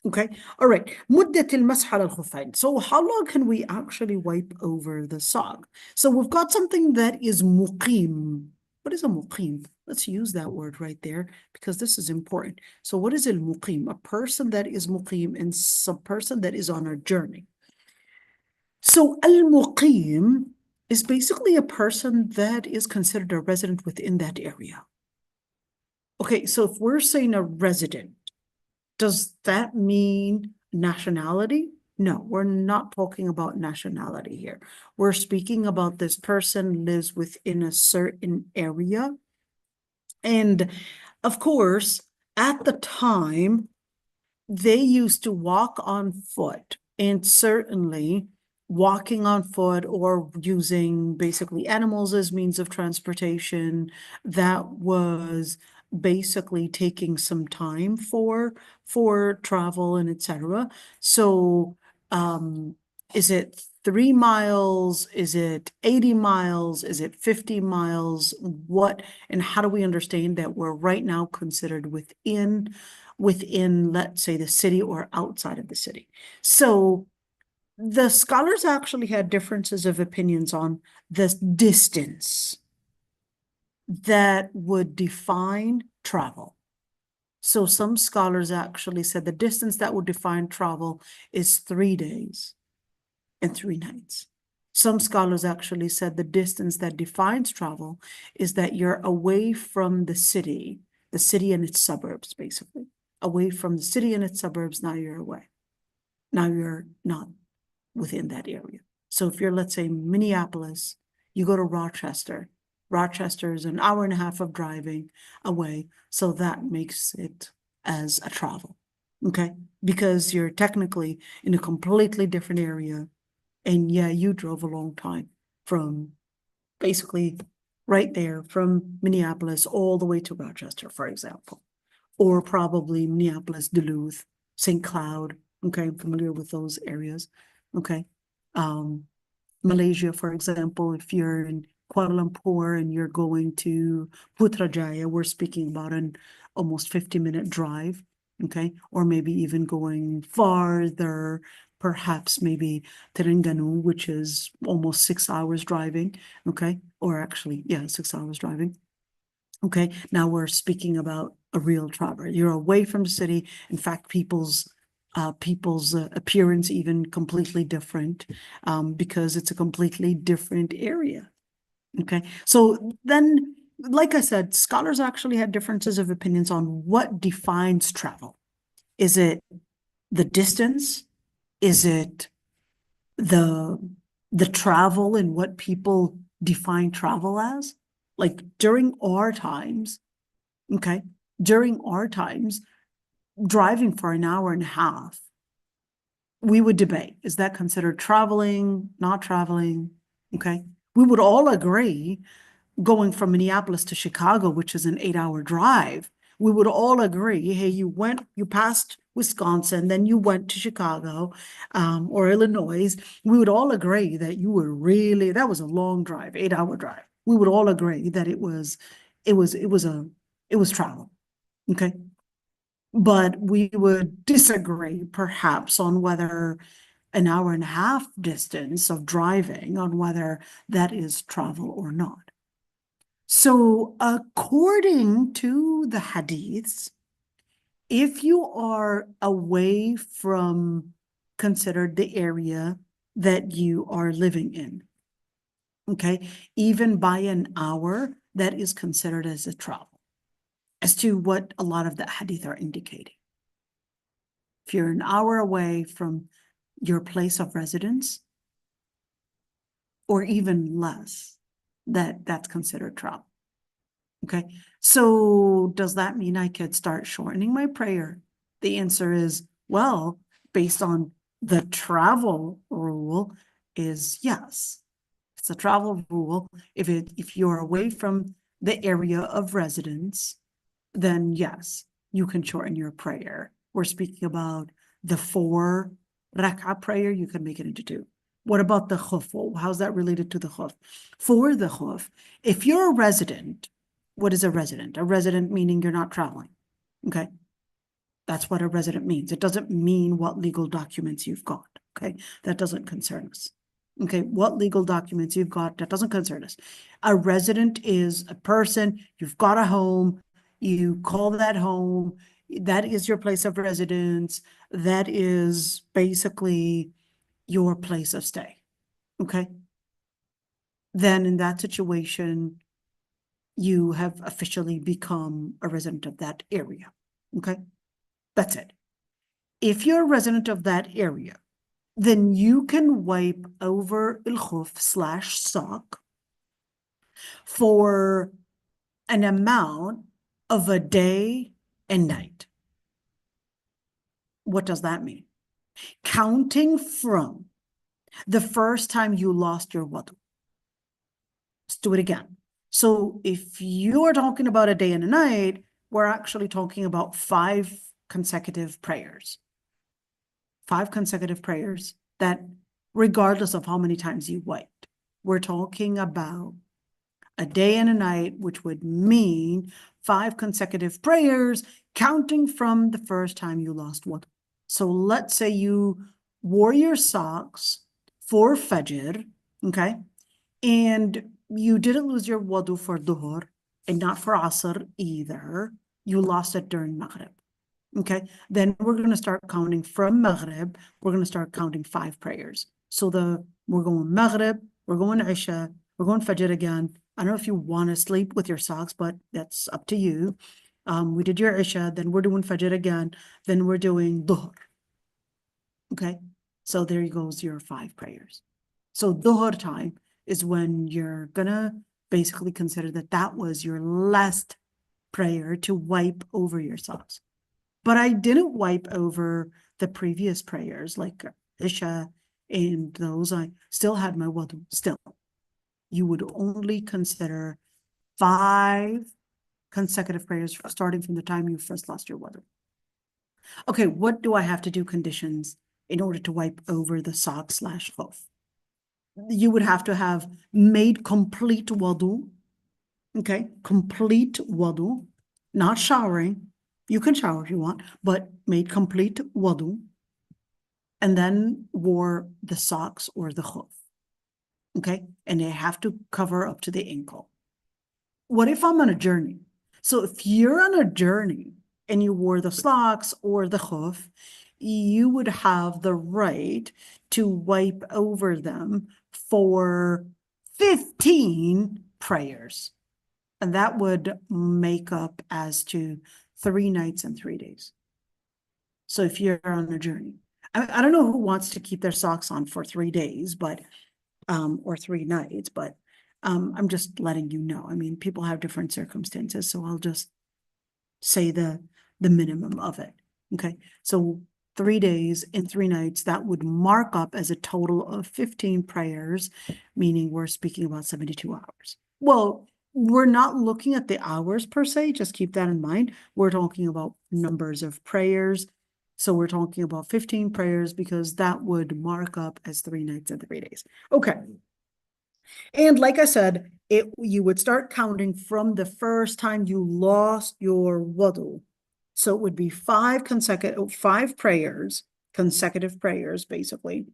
Okay, all right. مدة المسح على الخفين. So how long can we actually wipe over the sock? So we've got something that is muqim. What is a muqim? Let's use that word right there because this is important. So what is al-muqim? A person that is muqim and some person that is on a journey. So al-muqim is basically a person that is considered a resident within that area. Okay, so if we're saying a resident, does that mean nationality? No, we're not talking about nationality here. We're speaking about this person lives within a certain area. And of course, at the time, they used to walk on foot, and certainly walking on foot or using basically animals as means of transportation, that was basically taking some time for travel and etc. So is it 3 miles? Is it 80 miles? Is it 50 miles? What and how do we understand that we're right now considered within, let's say, the city or outside of the city? So the scholars actually had differences of opinions on the distance that would define travel. So some scholars actually said the distance that would define travel is 3 days and 3 nights. Some scholars actually said the distance that defines travel is that you're away from the city and its suburbs, basically. Away from the city and its suburbs, now you're away. Now you're not within that area. So if you're, let's say, Minneapolis, you go to Rochester. Rochester is an hour and a half of driving away, so that makes it as a travel, okay? Because you're technically in a completely different area, and yeah, you drove a long time from basically right there from Minneapolis all the way to Rochester, for example, or probably Minneapolis, Duluth, St. Cloud, okay? I'm familiar with those areas, okay? Malaysia, for example, if you're in Kuala Lumpur and you're going to Putrajaya, we're speaking about an almost 50-minute drive, okay? Or maybe even going farther, perhaps maybe Terengganu, which is almost 6 hours driving, okay? Or actually, yeah, 6 hours driving. Okay, now we're speaking about a real travel. You're away from the city. In fact, people's appearance even completely different because it's a completely different area. Okay, so then like I said, scholars actually had differences of opinions on what defines travel. Is it the distance? Is it the travel and what people define travel as? Like during our times, okay, during our times, driving for an hour and a half, we would debate, is that considered traveling, not traveling? Okay. We would all agree going from Minneapolis to Chicago, which is an 8-hour drive, we would all agree, hey, you passed Wisconsin, then you went to Chicago, or Illinois. We would all agree that that was a long drive, 8-hour drive. We would all agree that it was travel. Okay. But we would disagree perhaps on whether an hour and a half distance of driving, on whether that is travel or not. So according to the hadiths, if you are away from considered the area that you are living in, okay, even by an hour, that is considered as a travel, as to what a lot of the hadith are indicating. If you're an hour away from your place of residence, or even less, that's considered travel. Okay, so does that mean I could start shortening my prayer? The answer is, well, based on the travel rule, is yes. It's a travel rule. If you're away from the area of residence, then yes, you can shorten your prayer. We're speaking about the 4 rak'ah prayer, you can make it into 2. What about the khuf? How's that related to the khuf? For the khuf, if you're a resident, what is a resident? A resident meaning you're not traveling, okay? That's what a resident means. It doesn't mean what legal documents you've got, okay? That doesn't concern us, okay? What legal documents you've got, that doesn't concern us. A resident is a person, you've got a home, you call that home, that is your place of residence, that is basically your place of stay, okay? Then in that situation, you have officially become a resident of that area, okay? That's it. If you're a resident of that area, then you can wipe over al-khuf/sock for an amount of a day and night. What does that mean? Counting from the first time you lost your wudu. Let's do it again. So if you're talking about a day and a night, we're actually talking about 5 consecutive prayers. 5 consecutive prayers that, regardless of how many times you wiped, we're talking about a day and a night, which would mean 5 consecutive prayers, counting from the first time you lost wudu. So let's say you wore your socks for Fajr, okay? And you didn't lose your wudu for Dhuhr and not for Asr either. You lost it during Maghrib. Okay, then we're going to start counting from Maghrib. We're going to start counting 5 prayers. So we're going Maghrib, we're going Isha, we're going Fajr again. I don't know if you want to sleep with your socks, but that's up to you. We did your Isha, then we're doing Fajr again, then we're doing Dhuhr. Okay, so there goes your 5 prayers. So Dhuhr time is when you're gonna basically consider that was your last prayer to wipe over your socks. But I didn't wipe over the previous prayers like Isha and those. I still had my wudu. Still, you would only consider 5 consecutive prayers starting from the time you first lost your wudu. Okay, what do I have to do conditions in order to wipe over the sock/khuf? You would have to have made complete wudu, okay? Complete wudu, not showering. You can shower if you want, but made complete wudu, and then wore the socks or the khuf, okay? And they have to cover up to the ankle. What if I'm on a journey? So if you're on a journey and you wore the socks or the khuf, you would have the right to wipe over them for 15 prayers. And that would make up as to 3 nights and 3 days. So if you're on a journey, I don't know who wants to keep their socks on for 3 days, but, or 3 nights, but, I'm just letting you know. I mean, people have different circumstances, so I'll just say the minimum of it. Okay, so 3 days and 3 nights, that would mark up as a total of 15 prayers, meaning we're speaking about 72 hours. Well, we're not looking at the hours per se, just keep that in mind. We're talking about numbers of prayers. So we're talking about 15 prayers because that would mark up as 3 nights and 3 days. Okay. And like I said, you would start counting from the first time you lost your wudu. So it would be 5 prayers, consecutive prayers, basically.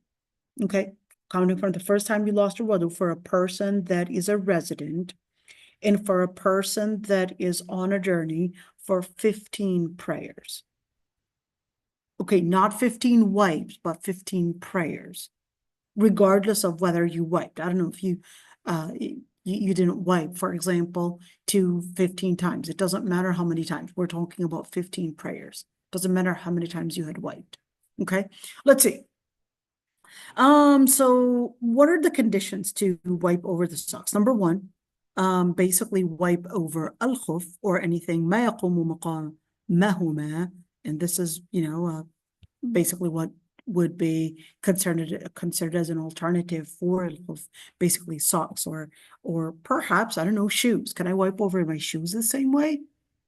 Okay, counting from the first time you lost your wudu for a person that is a resident, and for a person that is on a journey for 15 prayers. Okay, not 15 wipes, but 15 prayers, regardless of whether you wiped. I don't know if you didn't wipe, for example, 15 times. It doesn't matter how many times. We're talking about 15 prayers. Doesn't matter how many times you had wiped. Okay, let's see. So what are the conditions to wipe over the socks? Number 1, basically wipe over al-khuf or anything ma yaqumu maqamahuma, and this is, basically what would be considered as an alternative for al-khuf, basically socks or perhaps, I don't know, shoes. Can I wipe over my shoes the same way?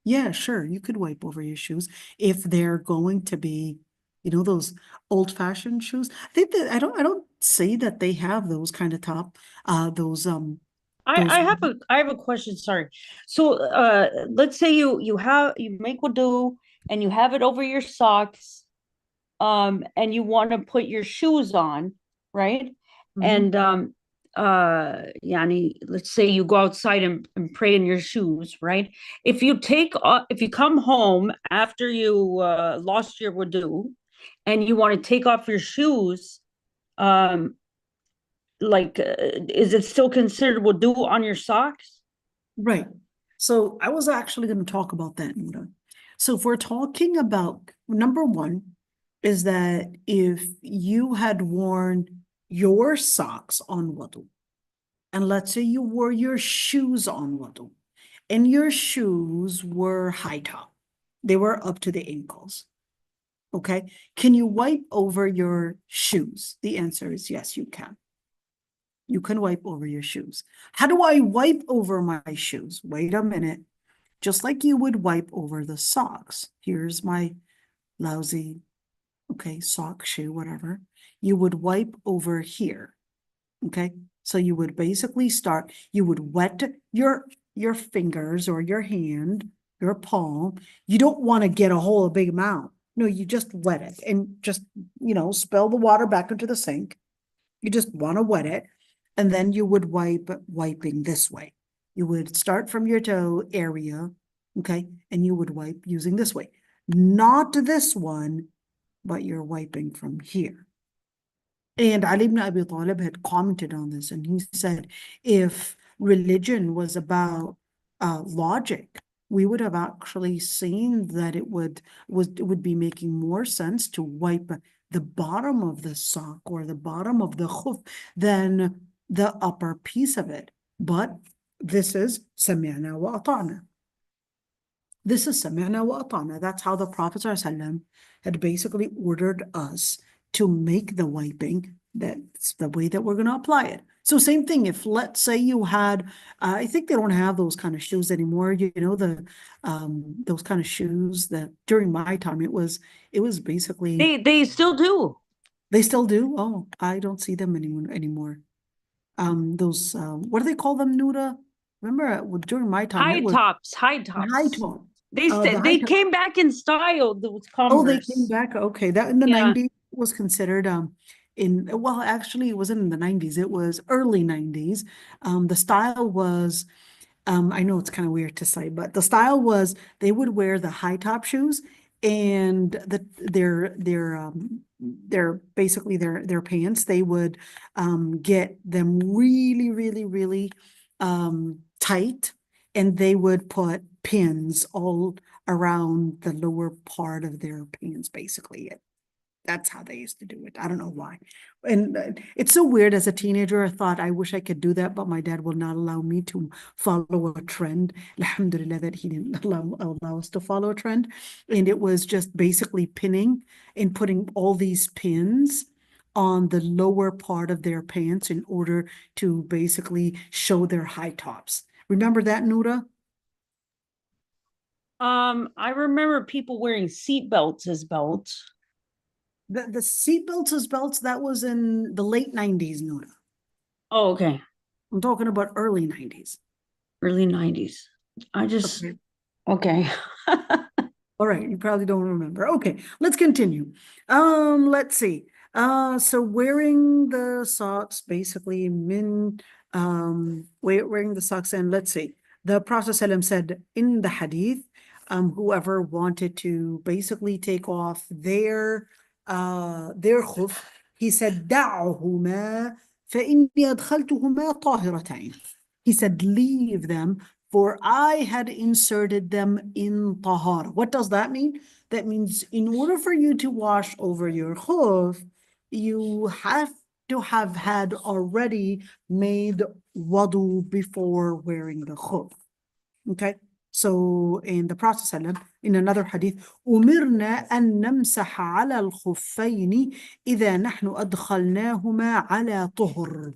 Yeah, sure, you could wipe over your shoes if they're going to be, those old-fashioned shoes. I think that I don't see that they have those kind of top, those I have a question, sorry. So let's say you make wudu and you have it over your socks, and you want to put your shoes on, right? And yani, let's say you go outside and pray in your shoes, right? If you come home after you lost your wudu and you want to take off your shoes, um is it still considered wudu on your socks? Right. So I was actually going to talk about that, Nura. So if we're talking about, number 1 is that if you had worn your socks on wudu, and let's say you wore your shoes on wudu, and your shoes were high top, they were up to the ankles. Okay, can you wipe over your shoes? The answer is yes, you can. You can wipe over your shoes. How do I wipe over my shoes? Wait a minute. Just like you would wipe over the socks. Here's my lousy, okay, sock, shoe, whatever. You would wipe over here. Okay, so you would basically you would wet your fingers or your hand, your palm. You don't want to get a whole big amount. No, you just wet it and just, spill the water back into the sink. You just want to wet it. And then you would wiping this way. You would start from your toe area, okay? And you would wipe using this way. Not this one, but you're wiping from here. And Ali ibn Abi Talib had commented on this, and he said, if religion was about logic, we would have actually seen that it would be making more sense to wipe the bottom of the sock or the bottom of the khuf than the upper piece of it. But this is sami'na wa ata'na. This is sami'na wa ata'na. That's how the Prophet ﷺ had basically ordered us to make the wiping. That's the way that we're going to apply it. So same thing, if let's say you had, I think they don't have those kind of shoes anymore, those kind of shoes that during my time, it was basically. They still do. They still do? Oh, I don't see them anymore. Those, what do they call them, Nuda? Remember, during my time, High tops. high top. They came back in style, those Oh, they Converse. came back. Okay, that in the Yeah. 90s was considered well, actually it wasn't in the 90s, it was early 90s. The style was, I know it's kind of weird to say, but the style was they would wear the high top shoes and their basically their pants, they would get them really, really, really tight, and they would put pins all around the lower part of their pants, basically. That's how they used to do it. I don't know why. And it's so weird. As a teenager, I thought, I wish I could do that, but my dad will not allow me to follow a trend. Alhamdulillah that he didn't allow us to follow a trend. And it was just basically pinning and putting all these pins on the lower part of their pants in order to basically show their high tops. Remember that, Noura? I remember people wearing seat belts as belts. The seat belts as belts, that was in the late 90s, Noura. Oh, okay. I'm talking about early 90s. Early 90s. I just, okay. All right, you probably don't remember. Okay, let's continue. Let's see. So wearing the socks, basically wearing the socks, and let's see. The Prophet ﷺ said in the hadith, whoever wanted to basically take off their khuf, he said, دعهما فإني أدخلتهما طاهرتين. He said, leave them, for I had inserted them in tahara. What does that mean? That means in order for you to wash over your khuf, you have to have had already made wudu before wearing the khuf. Okay? So in the Prophet ﷺ, in another hadith, أمرنا أن نمسح على الخفين إذا نحن أدخلناهما على طهر.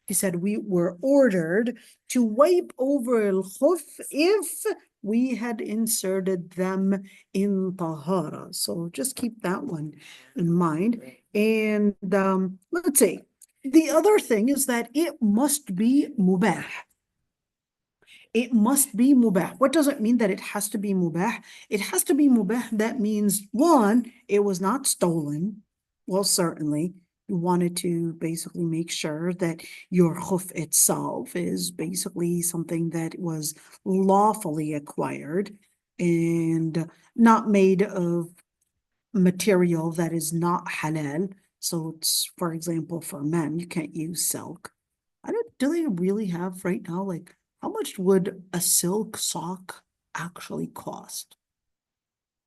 He said we were ordered to wipe over al-khuf if we had inserted them in tahara. So just keep that one in mind. And let's see. The other thing is that it must be mubah. It must be mubah. What does it mean that it has to be mubah? It has to be mubah. That means, one, it was not stolen. Well, certainly, you wanted to basically make sure that your khuf itself is basically something that was lawfully acquired and not made of material that is not halal. So it's, for example, for men, you can't use silk. Do they really have right now, like, how much would a silk sock actually cost?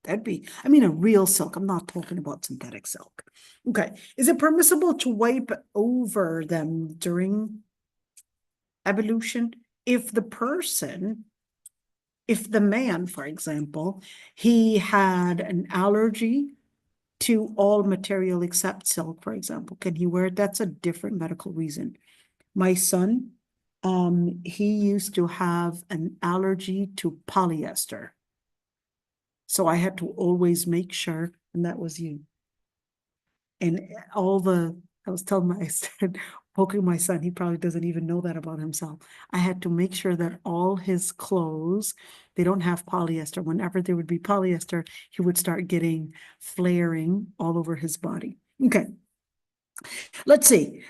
That'd be, I mean, a real silk. I'm not talking about synthetic silk. Okay. Is it permissible to wipe over them during ablution? If the man, for example, he had an allergy to all material except silk, for example, can he wear it? That's a different medical reason. My son, he used to have an allergy to polyester. So I had to always make sure, and that was you. And I was telling I said, poking my son, he probably doesn't even know that about himself. I had to make sure that all his clothes, they don't have polyester. Whenever there would be polyester, he would start getting flaring all over his body. Okay. Let's see.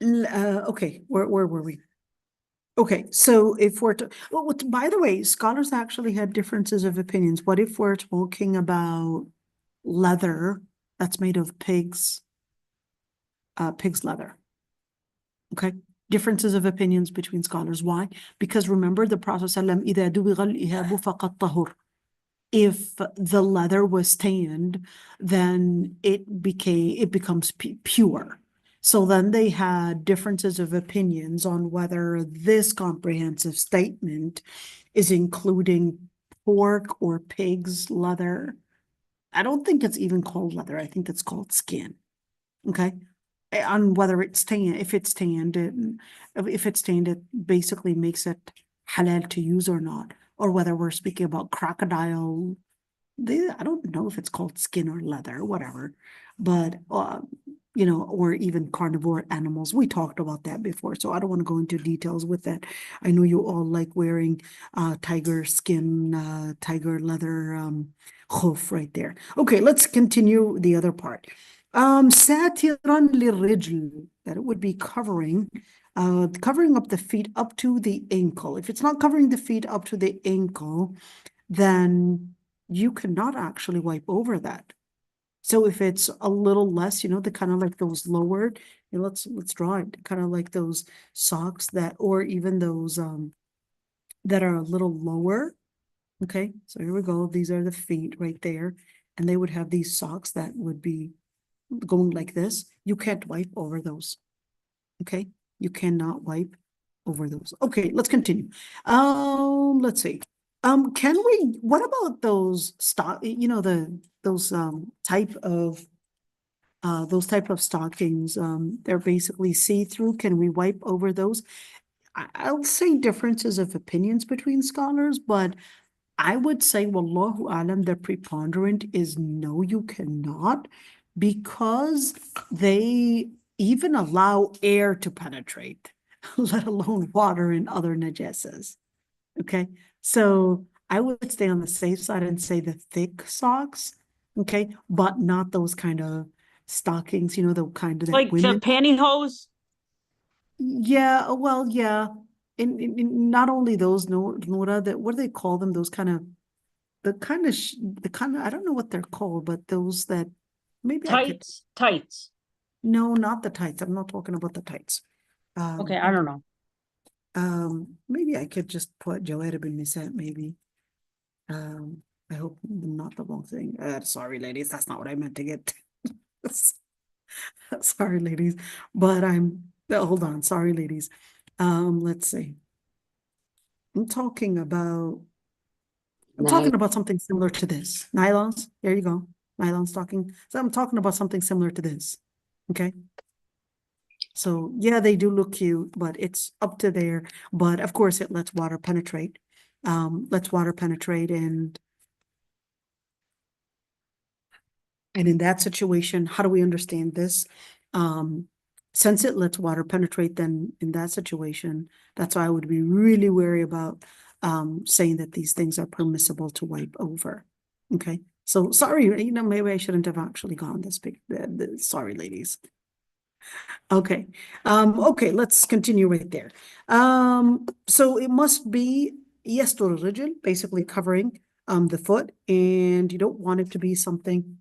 Okay, where were we? Okay, so if we're by the way, scholars actually had differences of opinions. What if we're talking about leather that's made of pig's leather? Okay, differences of opinions between scholars. Why? Because remember the Prophet ﷺ, إِذَا دُبِغَ الْإِهَابُ فَقَدْ طَهُرَ. If the leather was tanned, then it becomes pure. So then they had differences of opinions on whether this comprehensive statement is including pork or pig's leather. I don't think it's even called leather. I think it's called skin. Okay. On whether it's tanned, if it's tanned, it basically makes it halal to use or not. Or whether we're speaking about crocodile, I don't know if it's called skin or leather, whatever, but or even carnivore animals. We talked about that before, so I don't want to go into details with that. I know you all like wearing tiger skin, tiger leather khuf right there. Okay, let's continue the other part. Satiran lirijl, that it would be covering up the feet up to the ankle. If it's not covering the feet up to the ankle, then you cannot actually wipe over that. So if it's a little less, you know, the kind of like those lowered, and let's draw it, kind of like those socks that, or even those that are a little lower. Okay, so here we go. These are the feet right there, and they would have these socks that would be going like this. You can't wipe over those. Okay, you cannot wipe over those. Okay, let's continue. Let's see. Can we, what about those stock, you know, those type of stockings, they're basically see-through. Can we wipe over those? I'll say differences of opinions between scholars, but I would say, wallahu alam, the preponderant is no, you cannot, because they even allow air to penetrate, let alone water and other najasas. Okay, so I would stay on the safe side and say the thick socks, okay, but not those kind of stockings, you know, the kind that Like the women. pantyhose? Yeah, well, yeah. Not only those, Nora, that what do they call them? Those kind of I don't know what they're called, but those that maybe I could, Tights. no, not the tights. I'm not talking about the tights. Okay, I don't know. Maybe I could just put Jawahir bin Nisat, maybe. I hope not the wrong thing. Sorry, ladies, that's not what I meant to get. Sorry, ladies, but hold on. Sorry, ladies. Let's see. I'm talking about something similar to this. Nylons, there you go. Nylon stocking. So I'm talking about something similar to this. Okay. So yeah, they do look cute, but it's up to there. But of course it lets water penetrate. Lets water penetrate, and in that situation, how do we understand this? Since it lets water penetrate, then in that situation, that's why I would be really wary about saying that these things are permissible to wipe over. Okay, so sorry, you know, maybe I shouldn't have actually gone this big. Sorry, ladies. Okay, okay, let's continue right there. So it must be yastur rijl, basically covering the foot, and you don't want it to be something.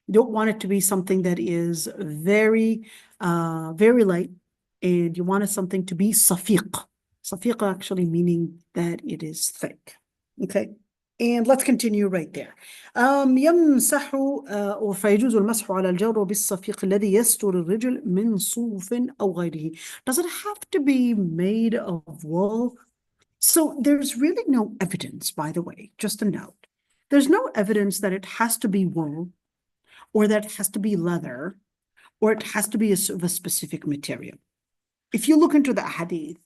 You don't want it to be something that is very, very light, and you want it something to be safiq. Safiq actually meaning that it is thick. Okay. And let's continue right there. يمسح فيجوز المسح على الجور بالصفيق الذي يستر الرجل من صوف أو غيره. Does it have to be made of wool? So there's really no evidence, by the way, just a note. There's no evidence that it has to be wool, or that it has to be leather, or it has to be of a specific material. If you look into the hadith,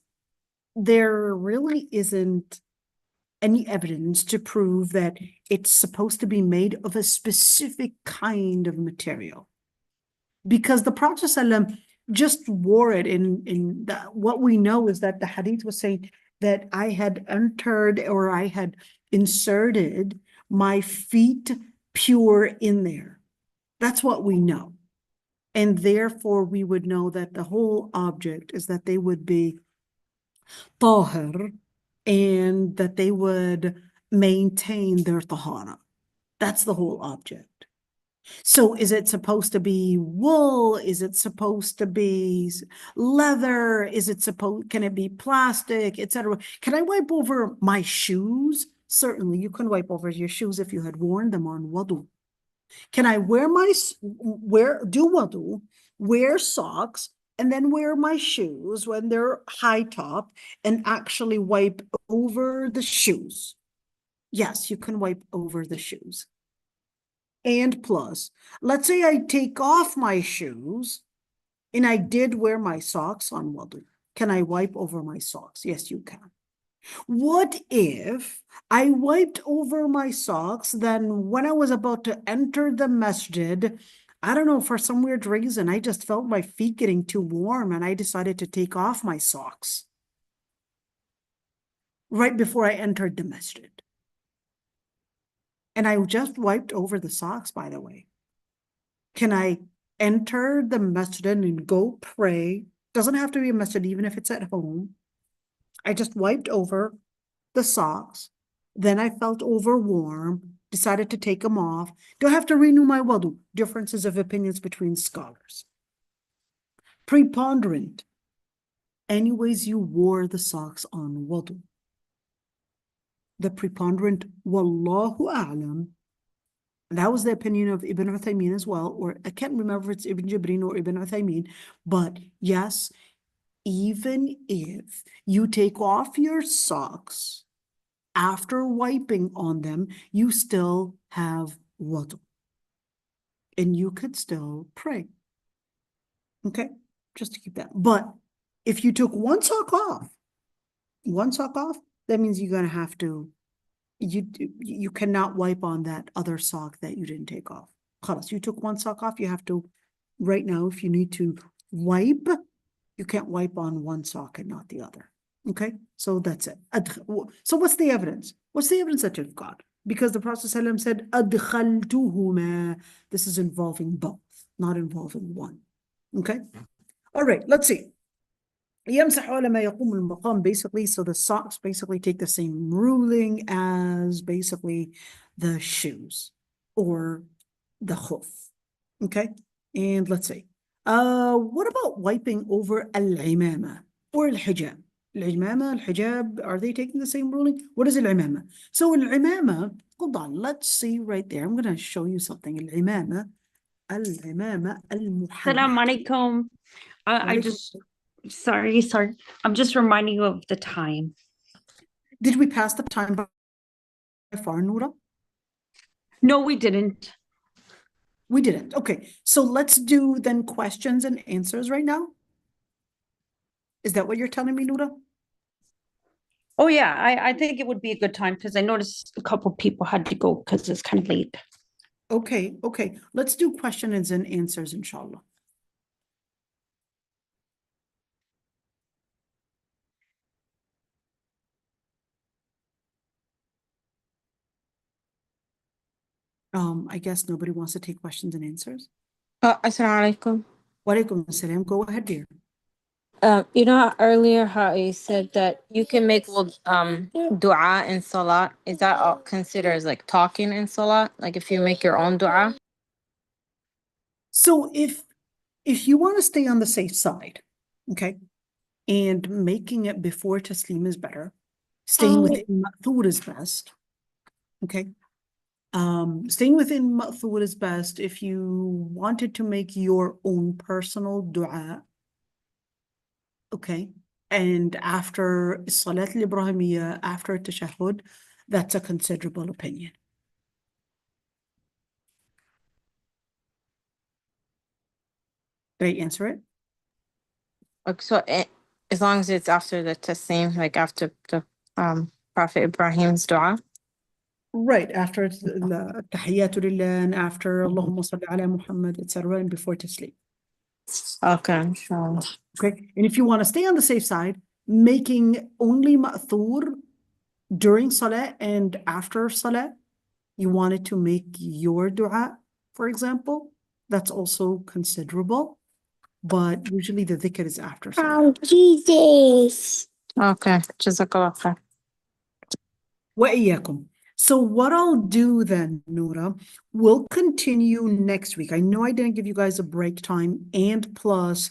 there really isn't any evidence to prove that it's supposed to be made of a specific kind of material. Because the Prophet ﷺ just wore it in what we know is that the hadith was saying that I had entered, or I had inserted my feet pure in there. That's what we know. And therefore, we would know that the whole object is that they would be tahir, and that they would maintain their tahara. That's the whole object. So is it supposed to be wool? Is it supposed to be leather? Can it be plastic, etc.? Can I wipe over my shoes? Certainly, you can wipe over your shoes if you had worn them on wudu. Can I do wudu, wear socks, and then wear my shoes when they're high top and actually wipe over the shoes? Yes, you can wipe over the shoes. And plus, let's say I take off my shoes and I did wear my socks on wudu. Can I wipe over my socks? Yes, you can. What if I wiped over my socks, then when I was about to enter the masjid, I don't know, for some weird reason, I just felt my feet getting too warm and I decided to take off my socks right before I entered the masjid. And I just wiped over the socks, by the way. Can I enter the masjid and go pray? Doesn't have to be a masjid, even if it's at home. I just wiped over the socks. Then I felt over warm. decided to take them off. Do I have to renew my wudu? Differences of opinions between scholars. Preponderant. Anyways, you wore the socks on wudu. The preponderant, wallahu a'lam. That was the opinion of Ibn Uthaymeen as well, or I can't remember if it's Ibn Jibrin or Ibn Uthaymeen, but yes, even if you take off your socks after wiping on them, you still have wudu. And you could still pray. Okay, just to keep that. But if you took one sock off, that means you're going to have to, you cannot wipe on that other sock that you didn't take off. Khalas, you took one sock off, you have to, right now, if you need to wipe, you can't wipe on one sock and not the other. Okay, so that's it. So what's the evidence? What's the evidence that you've got? Because the Prophet ﷺ said, أَدْخَلْتُهُمَا. This is involving both, not involving one. Okay, all right, let's see. يمسح على ما يقوم المقام, basically, so the socks basically take the same ruling as basically the shoes or the khuf. Okay, and let's see. What about wiping over al-imama or al-hijab? Al-imama, al-hijab, are they taking the same ruling? What is al-imama? So al-imama, hold on, let's see right there. I'm going to show you something. Al-imama al-muhammad. Salam alaikum. I just, sorry. I'm just reminding you of the time. Did we pass the time by far, Noura? No, we didn't. We didn't. Okay, so let's do then questions and answers right now. Is that what you're telling me, Noura? Oh yeah, I think it would be a good time because I noticed a couple people had to go because it's kind of late. Okay, let's do questions and answers, inshallah. I guess nobody wants to take questions and answers. Assalamu alaikum. Wa alaikum assalam. Go ahead, dear. You know earlier how you said that you can make dua in salat. Is that all considered as like talking in salat? Like if you make your own dua? So if you want to stay on the safe side, okay, and making it before taslim is better, staying within ma'thur is best, okay. Staying within ma'thur is best. If you wanted to make your own personal dua, okay, and after Salat al-Ibrahimiyya, after Tashahhud, that's a considerable opinion. Did I answer it? Like, so as long as it's after the taslim, like after the Prophet Ibrahim's dua? Right, after the Tahiyyatu Lillah and after Allahumma salli ala Muhammad, etc., and before taslim. Okay, sure. Okay, and if you want to stay on the safe side, making only ma'thur during salah and after salah, you wanted to make your dua, for example, that's also considerable, but usually the dhikr is after salah. Jesus. Okay, jazakallah khair. وَإِيَّاكُمْ. So what I'll do then, Noura, we'll continue next week. I know I didn't give you guys a break time, and plus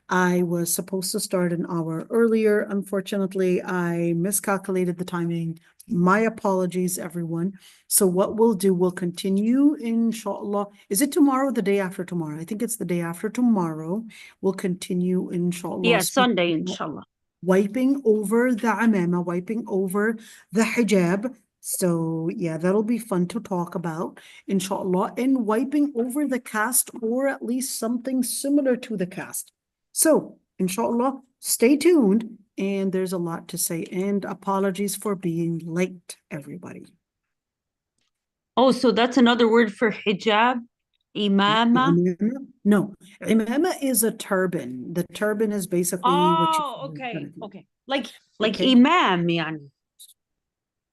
I was supposed to start an hour earlier. Unfortunately, I miscalculated the timing. My apologies, everyone. So what we'll do, we'll continue, inshallah. Is it tomorrow or the day after tomorrow? I think it's the day after tomorrow. We'll continue, inshallah. Yeah, Sunday, inshallah. Wiping over the amama, wiping over the hijab. So yeah, that'll be fun to talk about, inshallah, and wiping over the cast, or at least something similar to the cast. So, inshallah, stay tuned, and there's a lot to say, and apologies for being late, everybody. Oh, so that's another word for hijab? Imama? No, imama is a turban. The turban is basically what you... Oh, okay. Like Okay. imam, yani.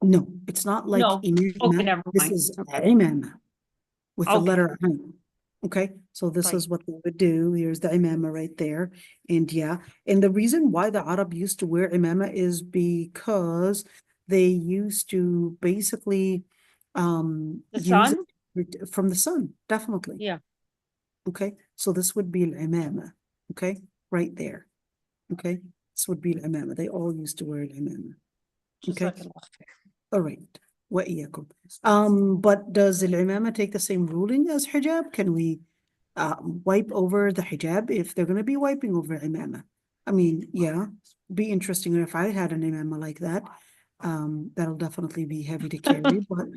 No, it's not like No. imama. Okay, never This mind. is imama with the Okay. letter ain. Okay, so this Right. is what they would do. Here's the imama right there. And yeah, and the reason why the Arab used to wear imama is because they used to basically The use sun? it from the sun, definitely. Yeah. Okay, so this would be al-imama, okay, right there. Okay, this would be al-imama. They all used to wear al-imama. Okay, Jazakallah khair. all right. وإياكم. But does al-imama take the same ruling as hijab? Can we wipe over the hijab if they're going to be wiping over imama? I mean, yeah, be interesting if I had an imama like that. That'll definitely be heavy to carry, but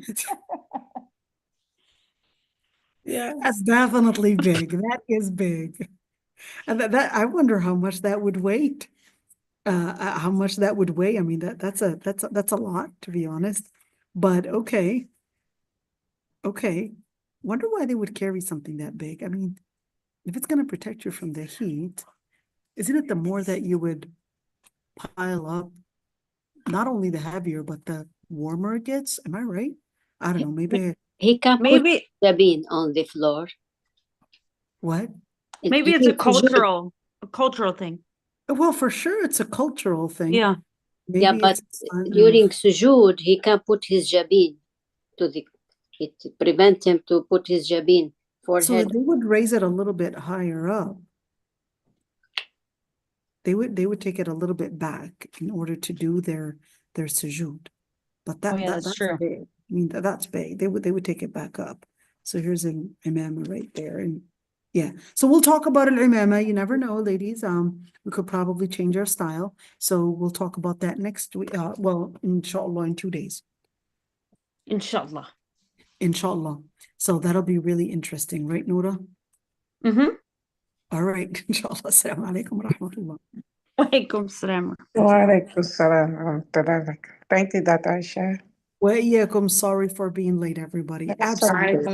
Yeah. that's definitely big. That is big. And that I wonder how much that would weigh. How much that would weigh. I mean, that's a lot, to be honest. But okay. Okay. Wonder why they would carry something that big. I mean, if it's going to protect you from the heat, isn't it the more that you would pile up, not only the heavier, but the warmer it gets? Am I right? I don't know. Maybe He can put Maybe the bean on the floor. what? maybe it's a cultural thing. Well, for sure, it's a cultural thing. Yeah. Maybe Yeah, but it's a sign during of- sujood, he can put his jabin to the. It prevent him to put his jabin so forehead. they would raise it a little bit higher up. They would take it a little bit back in order to do their sujood. But Oh, yeah, that's true. big. I mean, that's big. They would take it back up. So here's an imama right there. And yeah, so we'll talk about an imama. You never know, ladies. We could probably change our style. So we'll talk about that next week. Well, inshallah, in 2 days. Inshallah. Inshallah. So that'll be really interesting, right, Noura? Mm-hmm. All right. Inshallah. Assalamu alaikum wa rahmatullah. Walaikum salam. Walaikum salam wa rahmatullahi. Thank you, Dr. Aisha. Wa iyyakum. Sorry for being late, everybody. That's all right. Absolutely.